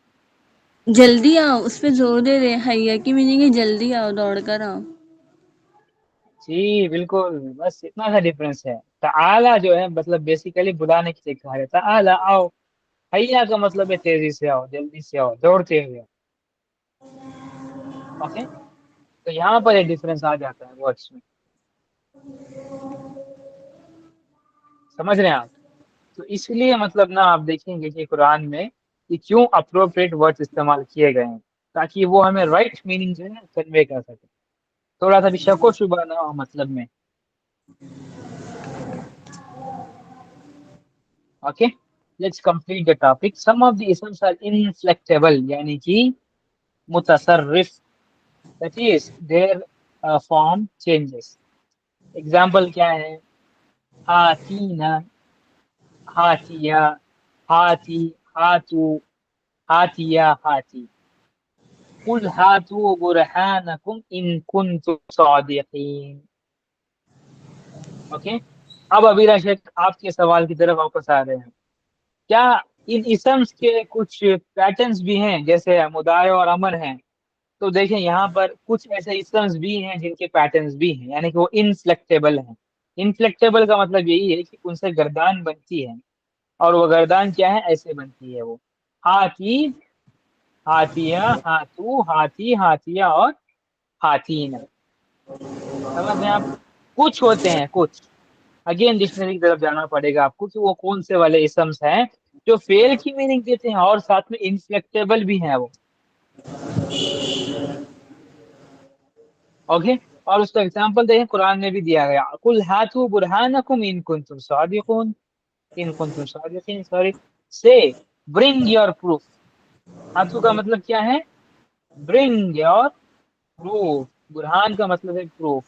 जल्दी आओ, उस पे जोर दे रहे हैं, हैया की मीनिंग है जल्दी आओ, दौड़ कर आओ। जी बिल्कुल, बस इतना सा डिफरेंस है। ताला जो है मतलब बेसिकली बुलाने के लिए कहा जाता है, ताला आओ। हैया का मतलब है तेजी से आओ, जल्दी से आओ, दौड़ते हुए। ओके, तो यहाँ पर एक डिफरेंस आ जाता है वर्ड्स में। समझ रहे हैं आप? तो इसलिए मतलब ना आप देखेंगे कि कुरान में कि क्यों अप्रोप्रिएट वर्ड्स इस्तेमाल किए गए हैं, ताकि वो हमें राइट मीनिंग जो है कन्वे कर सके, थोड़ा सा भी शको शुबा ना हो मतलब में। Okay, let's complete the topic. Some of the isms are inflectable, यानी कि मुतसर्रिफ, that is their form changes. Example क्या है? हाथीना, हाथिया, हाथी, हाथू, हाथिया, हाथी। कुल हाथू बुरहानकुम इन कुंतुम सादिकीन। ओके, अब अबीरा शेख आपके सवाल की तरफ वापस आ रहे हैं। क्या इन इसम्स के कुछ पैटर्न्स भी हैं, जैसे मुदाय और अमर हैं? तो देखें यहाँ पर कुछ ऐसे इसम्स भी हैं जिनके पैटर्न्स भी हैं, यानी कि वो इनफ्लेक्टेबल हैं। इनफ्लेक्टेबल का मतलब यही है कि उनसे गर्दान बनती है, और वो गर्दान क्या है, ऐसे बनती है वो। हाथी हाथिया, हाथू, हाथी, हाथिया और हाथीन। समझ रहे हैं आप? कुछ होते हैं कुछ, अगेन डिक्शनरी की तरफ जाना पड़ेगा आपको कि वो कौन से वाले इसम्स हैं जो फेल की मीनिंग देते हैं और साथ में इनफ्लेक्टेबल भी हैं वो। ओके, और उसका एग्जांपल देखें, कुरान में भी दिया गया, कुल हाथू बुरहानकुम इन कुंतुम सादिकून, इन कुंतुम सादिकीन, सॉरी, से ब्रिंग योर प्रूफ। हाथू का मतलब क्या है? Bring your proof. बुरहान का मतलब है प्रूफ,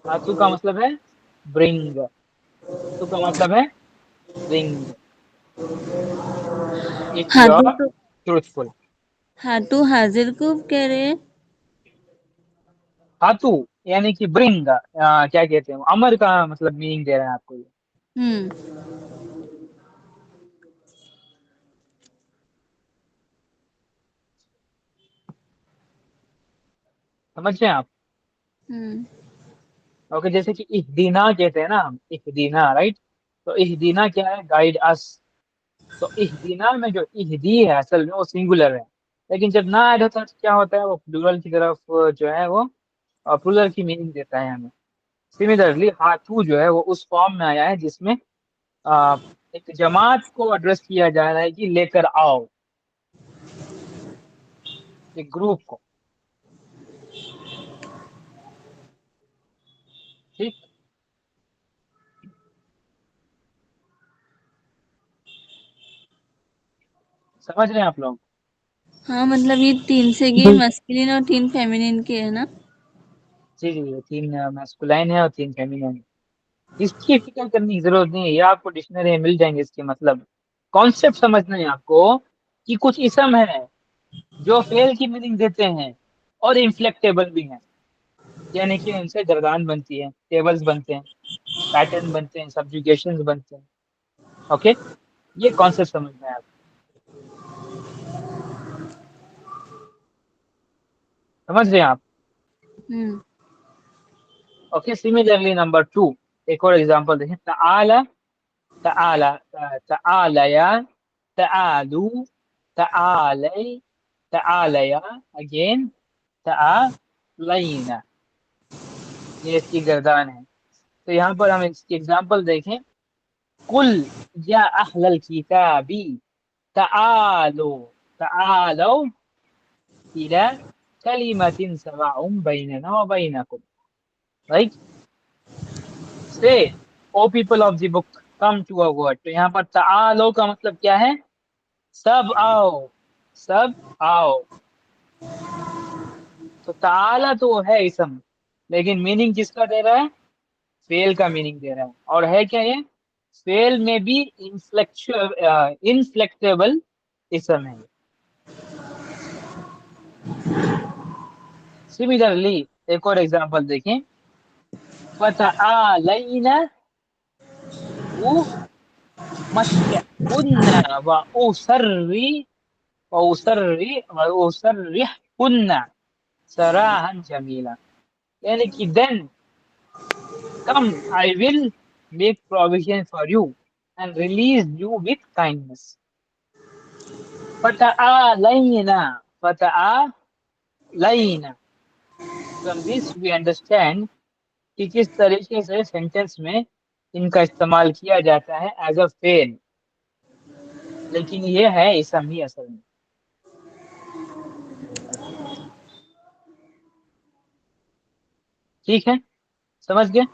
हाथू का मतलब है ब्रिंग, हाथू का मतलब है ब्रिंग, इफ यू हाथू आर तो ट्रूथफुल। हाथू हाजिर को कह रहे हैं। हाथू यानी कि ब्रिंग, क्या कहते हैं, अमर का मतलब मीनिंग दे रहा है आपको ये। हम्म। समझ रहे हैं आप? हम्म। ओके, जैसे कि इहदीना कहते हैं ना हम, इहदीना, राइट? तो इहदीना क्या है? Guide us. तो इहदीना में जो इहदी है असल में वो सिंगुलर है, लेकिन जब ना ऐड होता है तो क्या होता है, वो प्लूरल की तरफ जो है वो प्लूरल की मीनिंग देता है हमें। सिमिलरली हाथू जो है वो उस फॉर्म में आया है जिसमें आ, एक जमात को एड्रेस किया जा रहा है कि लेकर आओ, एक ग्रुप को। ठीक, समझ रहे हैं आप लोग? हाँ, मतलब ये 3 से ये मस्कुलिन और 3 फेमिनिन के है ना? जी जी, ये 3 मैस्कुलाइन है और 3 फेमिनिन है। इसकी फिक्र करने की जरूरत नहीं है, ये आपको डिक्शनरी में मिल जाएंगे इसके मतलब। कॉन्सेप्ट समझना है आपको कि कुछ इसम है जो फेल की मीनिंग देते हैं और इन्फ्लेक्टेबल भी हैं, यानी कि उनसे गर्दान बनती है, टेबल्स बनते हैं, पैटर्न बनते हैं, सब्जुगेशंस बनते हैं। ओके, ये कॉन्सेप्ट समझना है आपको। समझ रहे हैं आप? हम्म। ओके, सिमिलरली नंबर 2, एक और एग्जांपल देखें, तआला, तआला, तआलया, तआलू, तआलय, तआलया, अगेन तआलैना, ये इसकी गर्दान है। तो यहाँ पर हम इसकी एग्जांपल देखें, कुल या अहलल किताबी तआलो, तआलो इला कलिमतिन सवाउन बैनना व बैनकुम, right? Say O people of the book come to a word. तो यहाँ पर तआलो का मतलब क्या है? सब आओ, सब आओ। तो ताला तो वो है इसम, लेकिन मीनिंग किसका दे रहा है? फेल का मीनिंग दे रहा है। और है क्या ये? फेल में भी इनफ्लेक्टेबल इसम है। सिमिलरली एक और एग्जांपल देखें, फतआलैना उमत्तिउन्ना व उसर्री व उसर्रिहुन्ना सराहन जमीला, यानी कि then come, I will make provision for you and release you with kindness. Fata'alayna, fata'alayna. From this we understand कि किस तरीके से सेंटेंस में इनका इस्तेमाल किया जाता है एज अ फेल, लेकिन ये है इसम ही असल में। ठीक है, समझ गए?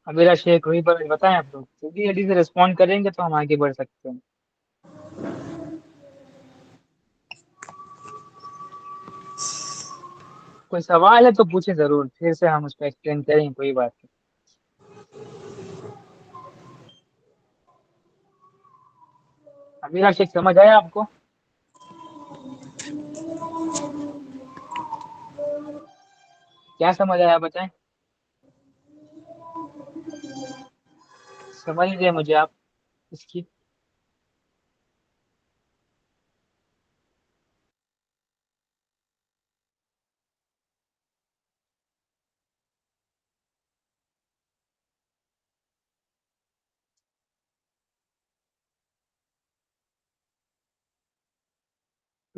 अब मेरा शेख वहीं पर बताएं आप लोग, जल्दी जल्दी से रिस्पॉन्ड करेंगे तो हम आगे बढ़ सकते हैं। कोई सवाल है तो पूछे जरूर, फिर से हम उस पर एक्सप्लेन करेंगे, कोई बात नहीं। अब मेरा शेख समझ आया आपको? क्या समझ आया बताएं, समझ लीजिए मुझे आप इसकी।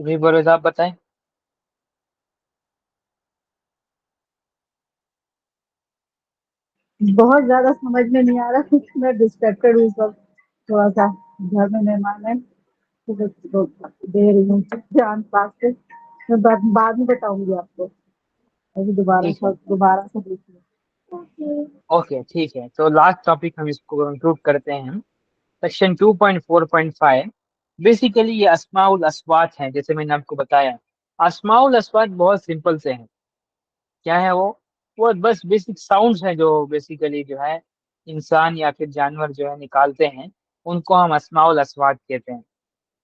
جی بروز آپ بتائیں. بہت زیادہ سمجھ میں نہیں آ رہا کیونکہ میں ڈسٹریکٹڈ ہوں سب تھوڑا سا گھر میں مہمان ہے تو دے رہی ہوں جان پاس سے میں بعد میں بتاؤں گی آپ کو ابھی ٹھیک ہے. دوبارہ سے دیکھیے. اوکے ٹھیک ہے. تو لاسٹ ٹاپک ہم اس کو کنکلوڈ کرتے ہیں. سیکشن 2.4.5 بیسیکلی یہ اسماء الاصوات ہیں. جیسے میں نے آپ کو بتایا اسماء الاصوات بہت سمپل سے ہیں. کیا ہے وہ بس بیسک ساؤنڈز ہیں جو بیسیکلی جو ہے انسان یا پھر جانور جو ہے نکالتے ہیں, ان کو ہم اسماء الاصوات کہتے ہیں,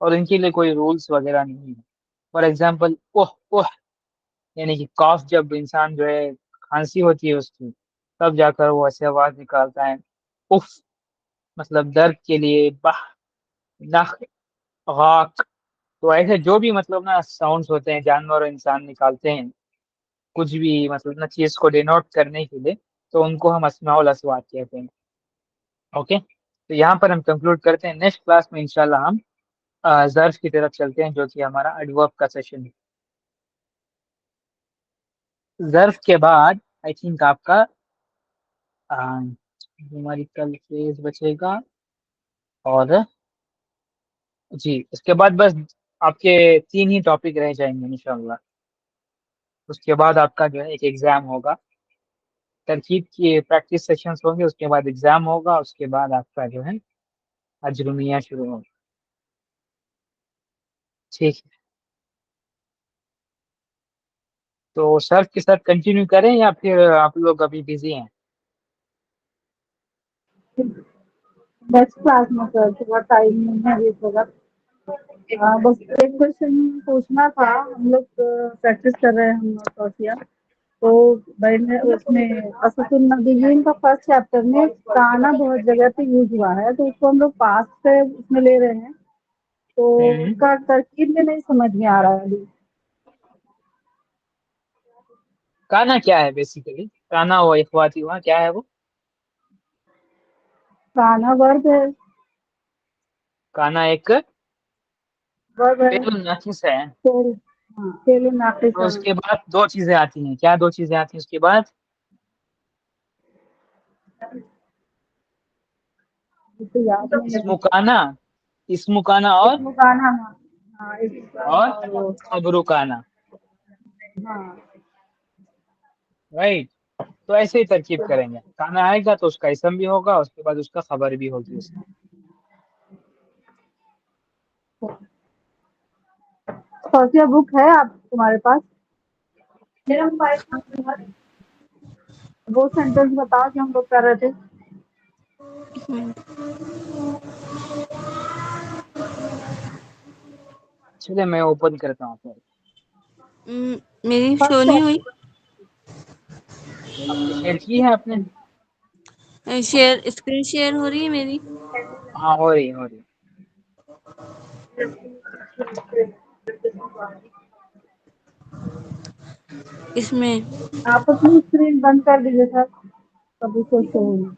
اور ان کے لیے کوئی رولز وغیرہ نہیں ہے. فار ایگزامپل اوہ اوہ, یعنی کہ کاف, جب انسان جو ہے کھانسی ہوتی ہے اس کی, تب جا کر وہ ایسے آواز نکالتا ہے. اف مطلب درد کے لیے. بہ, نخ, غاق. تو ایسے جو بھی مطلب نا ساؤنڈز ہوتے ہیں جانور اور انسان نکالتے ہیں کچھ بھی مطلب نا چیز کو ڈینوٹ کرنے کے لیے, تو ان کو ہم اسماء الاصوات کہتے ہیں. اوکے, تو یہاں پر ہم کنکلوڈ کرتے ہیں. نیکسٹ کلاس میں انشاءاللہ ہم ظرف کی طرف چلتے ہیں, جو کہ ہمارا ایڈورب کا سیشن ہے. ظرف کے بعد آئی تھنک آپ کا ہماری کل فیز بچے گا, اور جی اس کے بعد بس آپ کے 3 ہی ٹاپک رہ جائیں گے انشاءاللہ. اس کے بعد آپ کا جو ہے ایک ایگزام ہوگا, ترکیب کی پریکٹس سیشنز ہوں گے, اس کے بعد ایگزام ہوگا, اس کے بعد آپ کا جو ہے اجرمیہ شروع ہوگا. ٹھیک ہے, تو سر کے ساتھ کنٹینیو کریں یا پھر آپ لوگ ابھی بزی ہیں؟ نیکسٹ کلاس میں سر تھوڑا ٹائم نہیں ہے اس وقت. بس ایک کوشچن پوچھنا تھا. ہم لوگ پریکٹس کر رہے ہیں ہم توسیہ, تو میں نے اس میں اسد النبیین کا فرسٹ چیپٹر میں کانا بہت جگہ پہ یوز ہوا ہے, تو اس کو ہم لوگ پاس سے اس میں لے رہے ہیں, تو اس کا ترکیب میں نہیں سمجھ میں آ رہا ہے ابھی. کانا کیا ہے بیسیکلی؟ کانا و اخواتی ہوا کیا ہے وہ؟ کانا ورب ہے. کانا ایک ورب ہے. فعل ناقص ہے. فعل ناقص تو ہے. اس کے بعد 2 چیزیں آتی ہیں. کیا 2 چیزیں آتی ہیں اس کے بعد؟ یاد نہیں اسم کانا, اسم کانا اور اسم کانا. ہاں اسم کانا اور اور وہ خبر کانا. ہاں. رائٹ, تو ایسے ہی ترکیب کریں گے. کانا آئے گا تو اس کا اسم بھی ہوگا, اس کے بعد اس کا خبر بھی ہوگی. اس توسیہ بک ہے آپ تمہارے پاس؟ وہ سینٹینس بتاؤ جو ہم لوگ کر رہے تھے. چلیے میں اوپن کرتا ہوں پھر. میری شو فرسٹ نہیں ہوئی. آپ نے شیئر کی ہے آپ نے؟ شیئر اسکرین شیئر ہو رہی ہے میری. ہاں ہو رہی ہو رہی. اس میں آپ اپنی اسکرین بند کر دیجیے سر, کبھی کوئی شو ہوگی.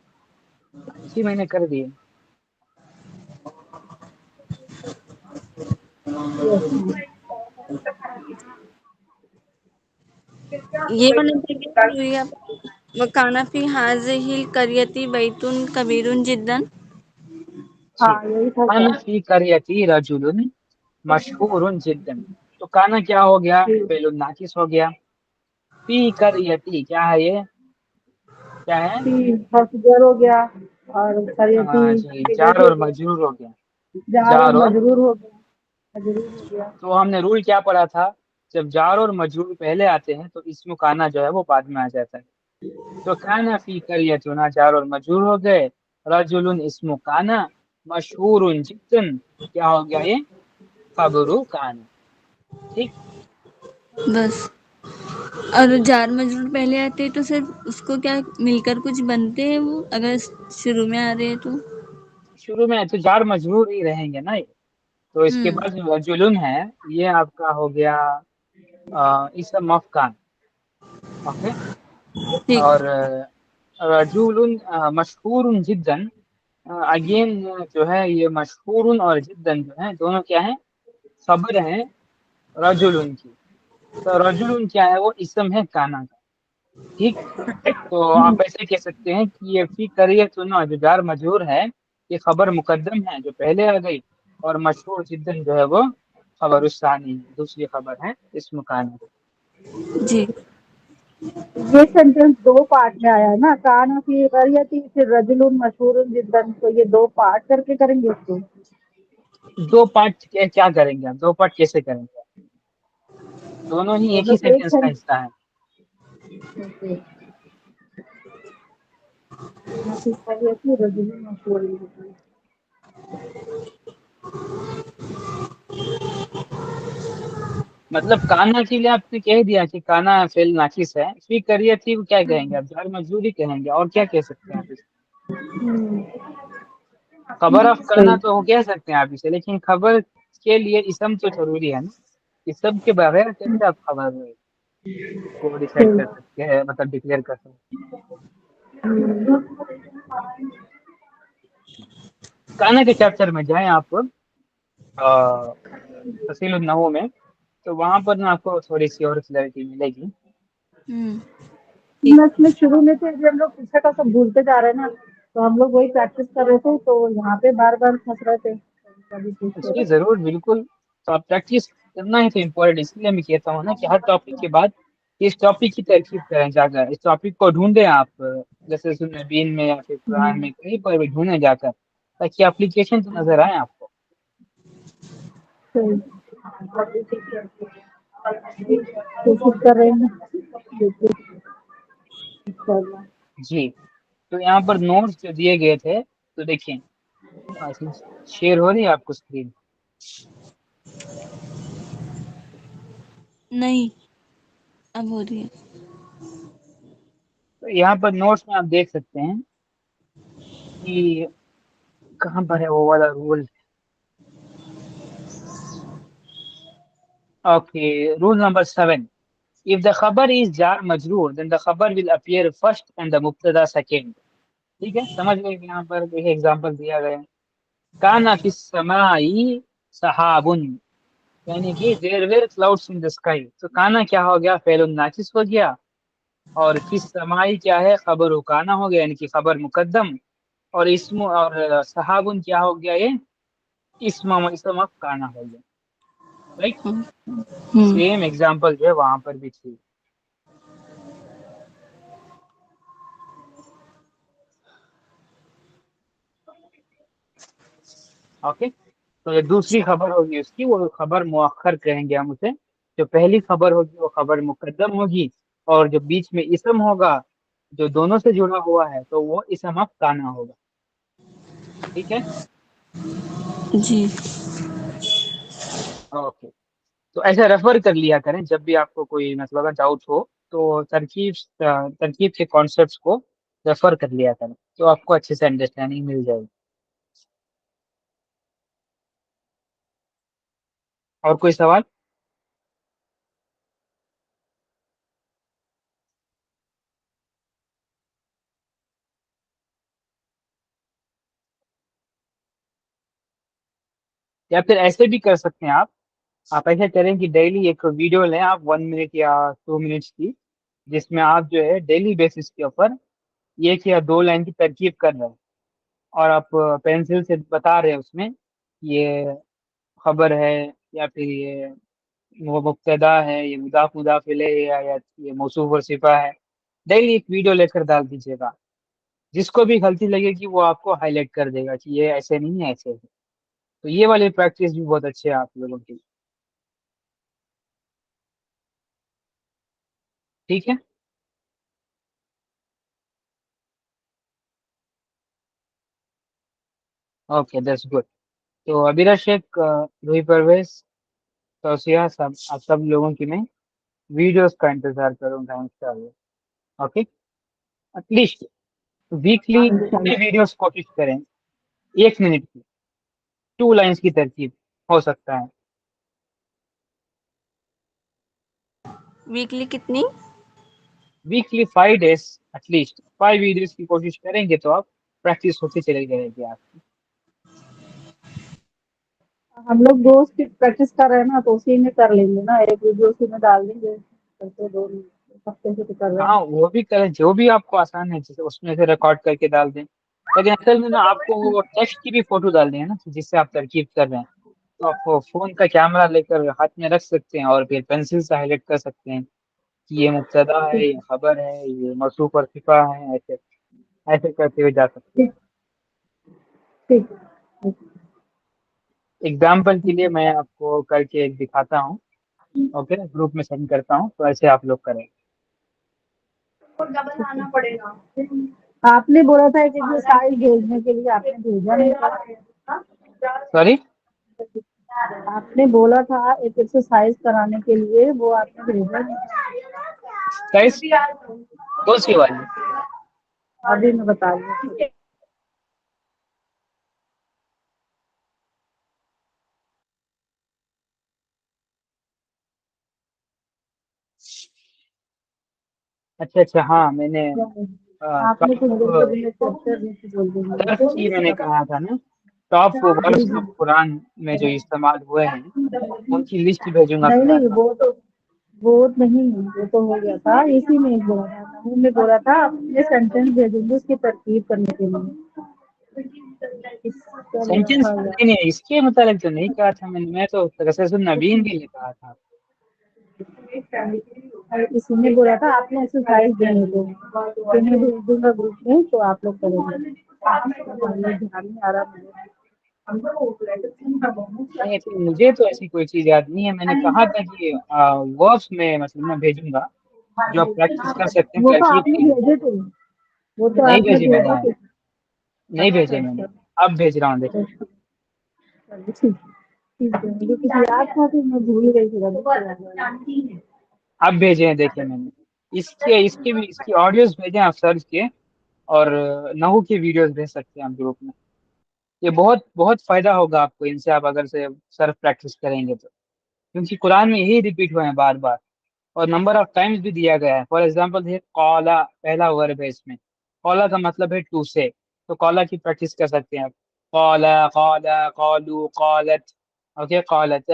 جی میں نے کر دی. یہ والا ہوئی آپ. وکانا فی حاذہ القریۃ بیت کبیر جدا. جی, ہاں یہی تھا کان سر. فی قریتی رجل مشہور جدا. تو کانا کیا ہو گیا؟ فعل ناقص ہو گیا. فی قریتی کیا ہے یہ؟ کیا ہے؟ گر ہو گیا, اور قریتی جی جار اور مجرور ہو گیا. جار اور مجرور ہو گیا. مجرور ہو گیا. تو ہم نے رول کیا پڑھا تھا؟ جب جار اور مجرور پہلے آتے ہیں تو اسم کانا جو ہے وہ بعد میں آ جاتا ہے. تو کانا فی قریتنا جار اور مجرور ہو گئے. رجل اسم کانا مشہور جدا کیا ہو گیا؟ یہ خبر کانا. ٹھیک, بس. اور جار مجرور پہلے آتے ہیں تو صرف اس کو کیا مل کر کچھ بنتے ہیں وہ, اگر شروع میں آ رہے ہیں تو شروع میں تو جار مجرور ہی رہیں گے نا. تو اس کے بعد جو رجل ہے یہ آپ کا ہو گیا اسم مفعول. اوکے, ٹھیک. اور رجول مشہور جدا, اگین جو ہے یہ مشہور اور جدا جو ہے دونوں کیا ہیں؟ خبر ہیں रजुलुन की। तो रजुलुन क्या है, वो इसम है काना का। ठीक, तो आप ऐसे कह सकते हैं कि ये फी करियतुन जो जार मजरूर है, ये खबर मुकद्दम है जो पहले आ गई, और मशहूर जिद्दन जो है वो खबर उस्सानी दूसरी खबर है इसम काना। जी। ये सेंटेंस दो पार्ट में आया है ना, काना फी करियती फिर रजुलुन मशहूरुन जिद्दन, तो ये दो पार्ट करके करेंगे इसको। दो पार्ट क्या करेंगे आप, दो पार्ट कैसे करेंगे? दोनों ही एक ही मतलब एक सेंटेंस का हिस्सा है। रजुलुन मशहूरुन जिद्दन। मतलब काना के लिए आपने कह दिया कि काना फेल नाकिस है, फी करियती को क्या कहेंगे आप, जार मजरूरी कहेंगे, और क्या कह सकते हैं आप इसे? खबर ऑफ सही। काना तो हो कह सकते हैं आप इसे, लेकिन खबर के लिए इसम तो जरूरी है ना। इसम के बगैर कैसे आप खबर को डिसाइड सही। कर सकते हैं, मतलब डिक्लेयर कर सकते हैं? काना के चैप्टर में जाएं आप, तफसील नहू में, तो वहां पर ना आपको थोड़ी सी और क्लैरिटी मिलेगी। इसमें शुरू में थे, अभी हम लोग पीछे का सब भूलते जा रहे हैं ना, तो हम लोग वही प्रैक्टिस कर रहे थे, तो यहाँ पे बार बार फंस रहे थे, कभी पूछते जी थे। जरूर, बिल्कुल। तो आप प्रैक्टिस करना ही तो इम्पोर्टेंट, इसलिए मैं कहता हूँ ना कि हर टॉपिक के बाद इस टॉपिक की तरकीब करें जाकर, इस टॉपिक को ढूंढें आप, जैसे सुन्नबीन में या फिर कुरान में कहीं पर भी ढूंढें जाकर, ताकि एप्लीकेशन तो नजर आए आपको। सही। कोशिश कर रहे हैं, देखिए इंशाल्लाह। जी, तो यहाँ पर नोट्स जो दिए गए थे, तो देखिए, शेयर हो रही है आपको स्क्रीन? नहीं, अब हो रही है। तो यहाँ पर नोट्स में आप देख सकते हैं कि कहाँ पर है वो वाला rule. Okay, rule number 7, if the khabar is jar majroor then the khabar will appear first and the mubtada second। ठीक है, समझ गए कि यहाँ पर एक एग्जांपल दिया गया है, काना फिस समाई सहाबुन, यानी कि there were clouds in the sky. तो काना क्या हो गया, फेलुन नाकिस हो गया, और फिस समाई क्या है, खबर काना हो गया, यानी कि खबर मुकद्दम, और इसम और सहाबुन क्या हो गया, ये इसम ऑफ काना हो गया। राइट, हम्म। सेम एग्जांपल जो है वहां पर भी थी। ओके, तो जो दूसरी खबर होगी उसकी, वो खबर मुअक्खर कहेंगे हम उसे। जो पहली खबर होगी वो खबर मुकद्दम होगी, और जो बीच में इसम होगा जो दोनों से जुड़ा हुआ है, तो वो इसम ऑफ काना होगा। ठीक है, जी। ओके। तो ऐसा रेफर कर लिया करें जब भी आपको कोई मतलब डाउट हो, तो तरकीब के कॉन्सेप्ट्स को रेफर कर लिया करें, तो आपको अच्छे से अंडरस्टैंडिंग मिल जाएगी। और कोई सवाल? या फिर ऐसे भी कर सकते हैं आप ऐसे करें कि डेली एक वीडियो लें आप, 1 मिनट या 2 मिनट्स की, जिसमें आप जो है डेली बेसिस के ऊपर एक या दो लाइन की तरकीब कर रहे हैं, और आप पेंसिल से बता रहे हैं उसमें ये खबर है, या फिर ये वो मुब्तदा है, ये मुदाफ मुदाफ इलैह है, या ये मौसूफ और सिफा है। डेली एक वीडियो लेकर डाल दीजिएगा, जिसको भी गलती लगेगी वो आपको हाईलाइट कर देगा कि ये ऐसे नहीं है, ऐसे है। तो ये वाली प्रैक्टिस भी बहुत अच्छी है आप लोगों की। ठीक है, ओके, दैट्स गुड। तो अबीरा शेख, रूही परवेज, तौसिया, सब आप सब लोगों की मैं वीडियोस का इंतजार करूंगा इंशाल्लाह। ओके, एटलीस्ट वीकली 2 वीडियोस कोशिश करें, 1 मिनट की, 2 लाइंस की तरकीब हो सकता है। वीकली कितनी? वीकली 5 डेज, एटलीस्ट 5 वीडियोस की कोशिश करेंगे तो आप प्रैक्टिस होती चली जाएगी आपकी। हम लोग दोस्त की प्रैक्टिस कर रहे हैं ना, तो उसी में कर लेंगे ना, एक वीडियो उसी में डाल देंगे, करके 2 हफ्ते से तो कर रहे हाँ हैं। वो भी करें, जो भी आपको आसान है, जैसे उसमें से रिकॉर्ड करके डाल दें। लेकिन असल में ना आपको वो टेक्स्ट की भी फोटो डालनी है ना, जिससे आप तरकीब कर रहे हैं। तो आप वो फोन का कैमरा लेकर हाथ में रख सकते हैं और फिर पेंसिल से हाईलाइट कर सकते हैं कि ये मुब्तदा है, ये खबर है, ये मौसूफ और सिफा है, ऐसे ऐसे करते हुए जा सकते हैं। ठीक ठीक। एग्जाम्पल के लिए मैं आपको करके एक दिखाता हूँ। ओके, ग्रुप में सेंड करता हूँ, तो ऐसे आप लोग करें। आपने बोला था कि जो साइज भेजने के लिए, आपने भेजा नहीं था। सॉरी, आपने बोला था एक एक्सरसाइज कराने के लिए, वो आपने भेजा नहीं साइज कौन सी वाली? था। अभी मैं बता रही हूँ। अच्छा अच्छा, हाँ मैंने आपने कुछ देर टॉप पहले चैप्टर में बोल दर्स की मैंने दूंगी। कहा था ना, टॉप जी वर्ड्स जी। ऑफ कुरान में जो इस्तेमाल हुए हैं उनकी लिस्ट भेजूंगा नहीं क्लास नहीं, में। वो नहीं, वो तो हो गया था, इसी में एक बोला था, नमून में बोला था अपने सेंटेंस भेजेंगे उसकी तरकीब करने के लिए। इसका सेंटेंस लिखा हुआ नहीं नहीं, इसके मुतालिक तो नहीं कहा था मैंने, मैं तो रसूल नबीन के लिए कहा था। है, इसी में बोला था आपने एक्सरसाइज देने को, तो मैं भेज दूंगा ग्रुप में, तो आप लोग करेंगे। ध्यान नहीं आ रहा नहीं तो मुझे तो ऐसी कोई चीज याद नहीं है, मैंने कहा था कि वर्ब्स में मतलब मैं भेजूंगा जो आप प्रैक्टिस कर सकते हैं वो तो तरकीब आपने के लिए। भेजे थे, वो तो नहीं आपने भेजे मैंने भेजे आज, थे। नहीं अच्छा भेजे मैंने, अच्छा। अब भेज रहा हूँ देखिए। चलिए, ठीक ठीक है, मुझे कुछ याद था तो मैं भूल गई थी। अब भेजे हैं देखिए मैंने। इसके भी इसकी ऑडियोज भेजे हैं आप सर्च के, और नहू की वीडियोस भेज सकते हैं आप ग्रुप में। ये बहुत बहुत फायदा होगा आपको इनसे, आप अगर से सर्फ प्रैक्टिस करेंगे तो, क्योंकि कुरान में यही रिपीट हुए हैं बार बार, और नंबर ऑफ टाइम्स भी दिया गया है। फॉर एग्जाम्पल है कौला, पहला वर्ब है इसमें। कौला का मतलब है टू से, तो कौला की प्रैक्टिस कर सकते हैं आप। कौला, कौला, कौलू, कौलत। ओके, कौलत।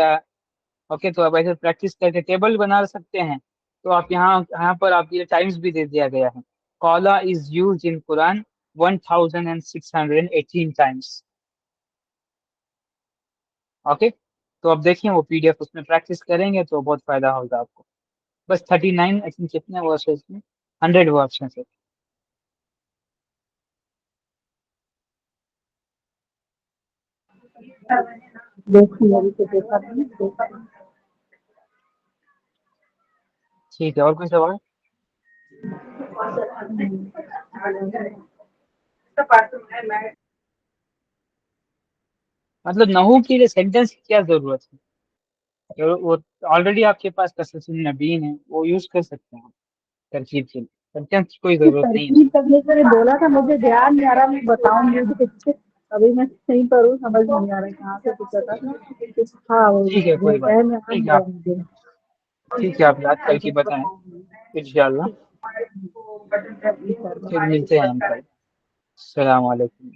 ओके, तो आप ऐसे प्रैक्टिस करके टेबल बना सकते हैं। तो आप यहाँ पर आपके लिए टाइम्स भी दे दिया गया है। कौला is use in Quran 1618 times. Okay, तो अब देखिए वो पीडीएफ, उसमें प्रैक्टिस करेंगे तो बहुत फायदा होगा आपको। बस 39 आई थिंक कितने वर्ड्स है इसमें, 100 वर्ड्स हैं सिर्फ। देखिए अभी तो देखा नहीं, देखा ठीक है, और कोई सवाल? मतलब नहू के लिए सेंटेंस की क्या जरूरत है? वो ऑलरेडी आपके पास कसरतुन नबीन है, वो यूज कर सकते हैं आप तरकीब के लिए। सेंटेंस की कोई जरूरत नहीं है तरकीब उसमें। करने के लिए बोला था, मुझे ध्यान नहीं आ रहा, मैं बताऊंगी। अभी मैं कहीं पर हूँ, समझ नहीं आ रहा है कहाँ से पूछा था। हाँ, वो ठीक है, कोई बात जहन में आ नहीं। ठीक नहीं है रहा आप, मुझे। ठीक है आप याद करके मैं बताएं बताऊंगी। इंशाल्लाह। फिर मिलते हैं हम कल। अस्सलाम वालेकुम।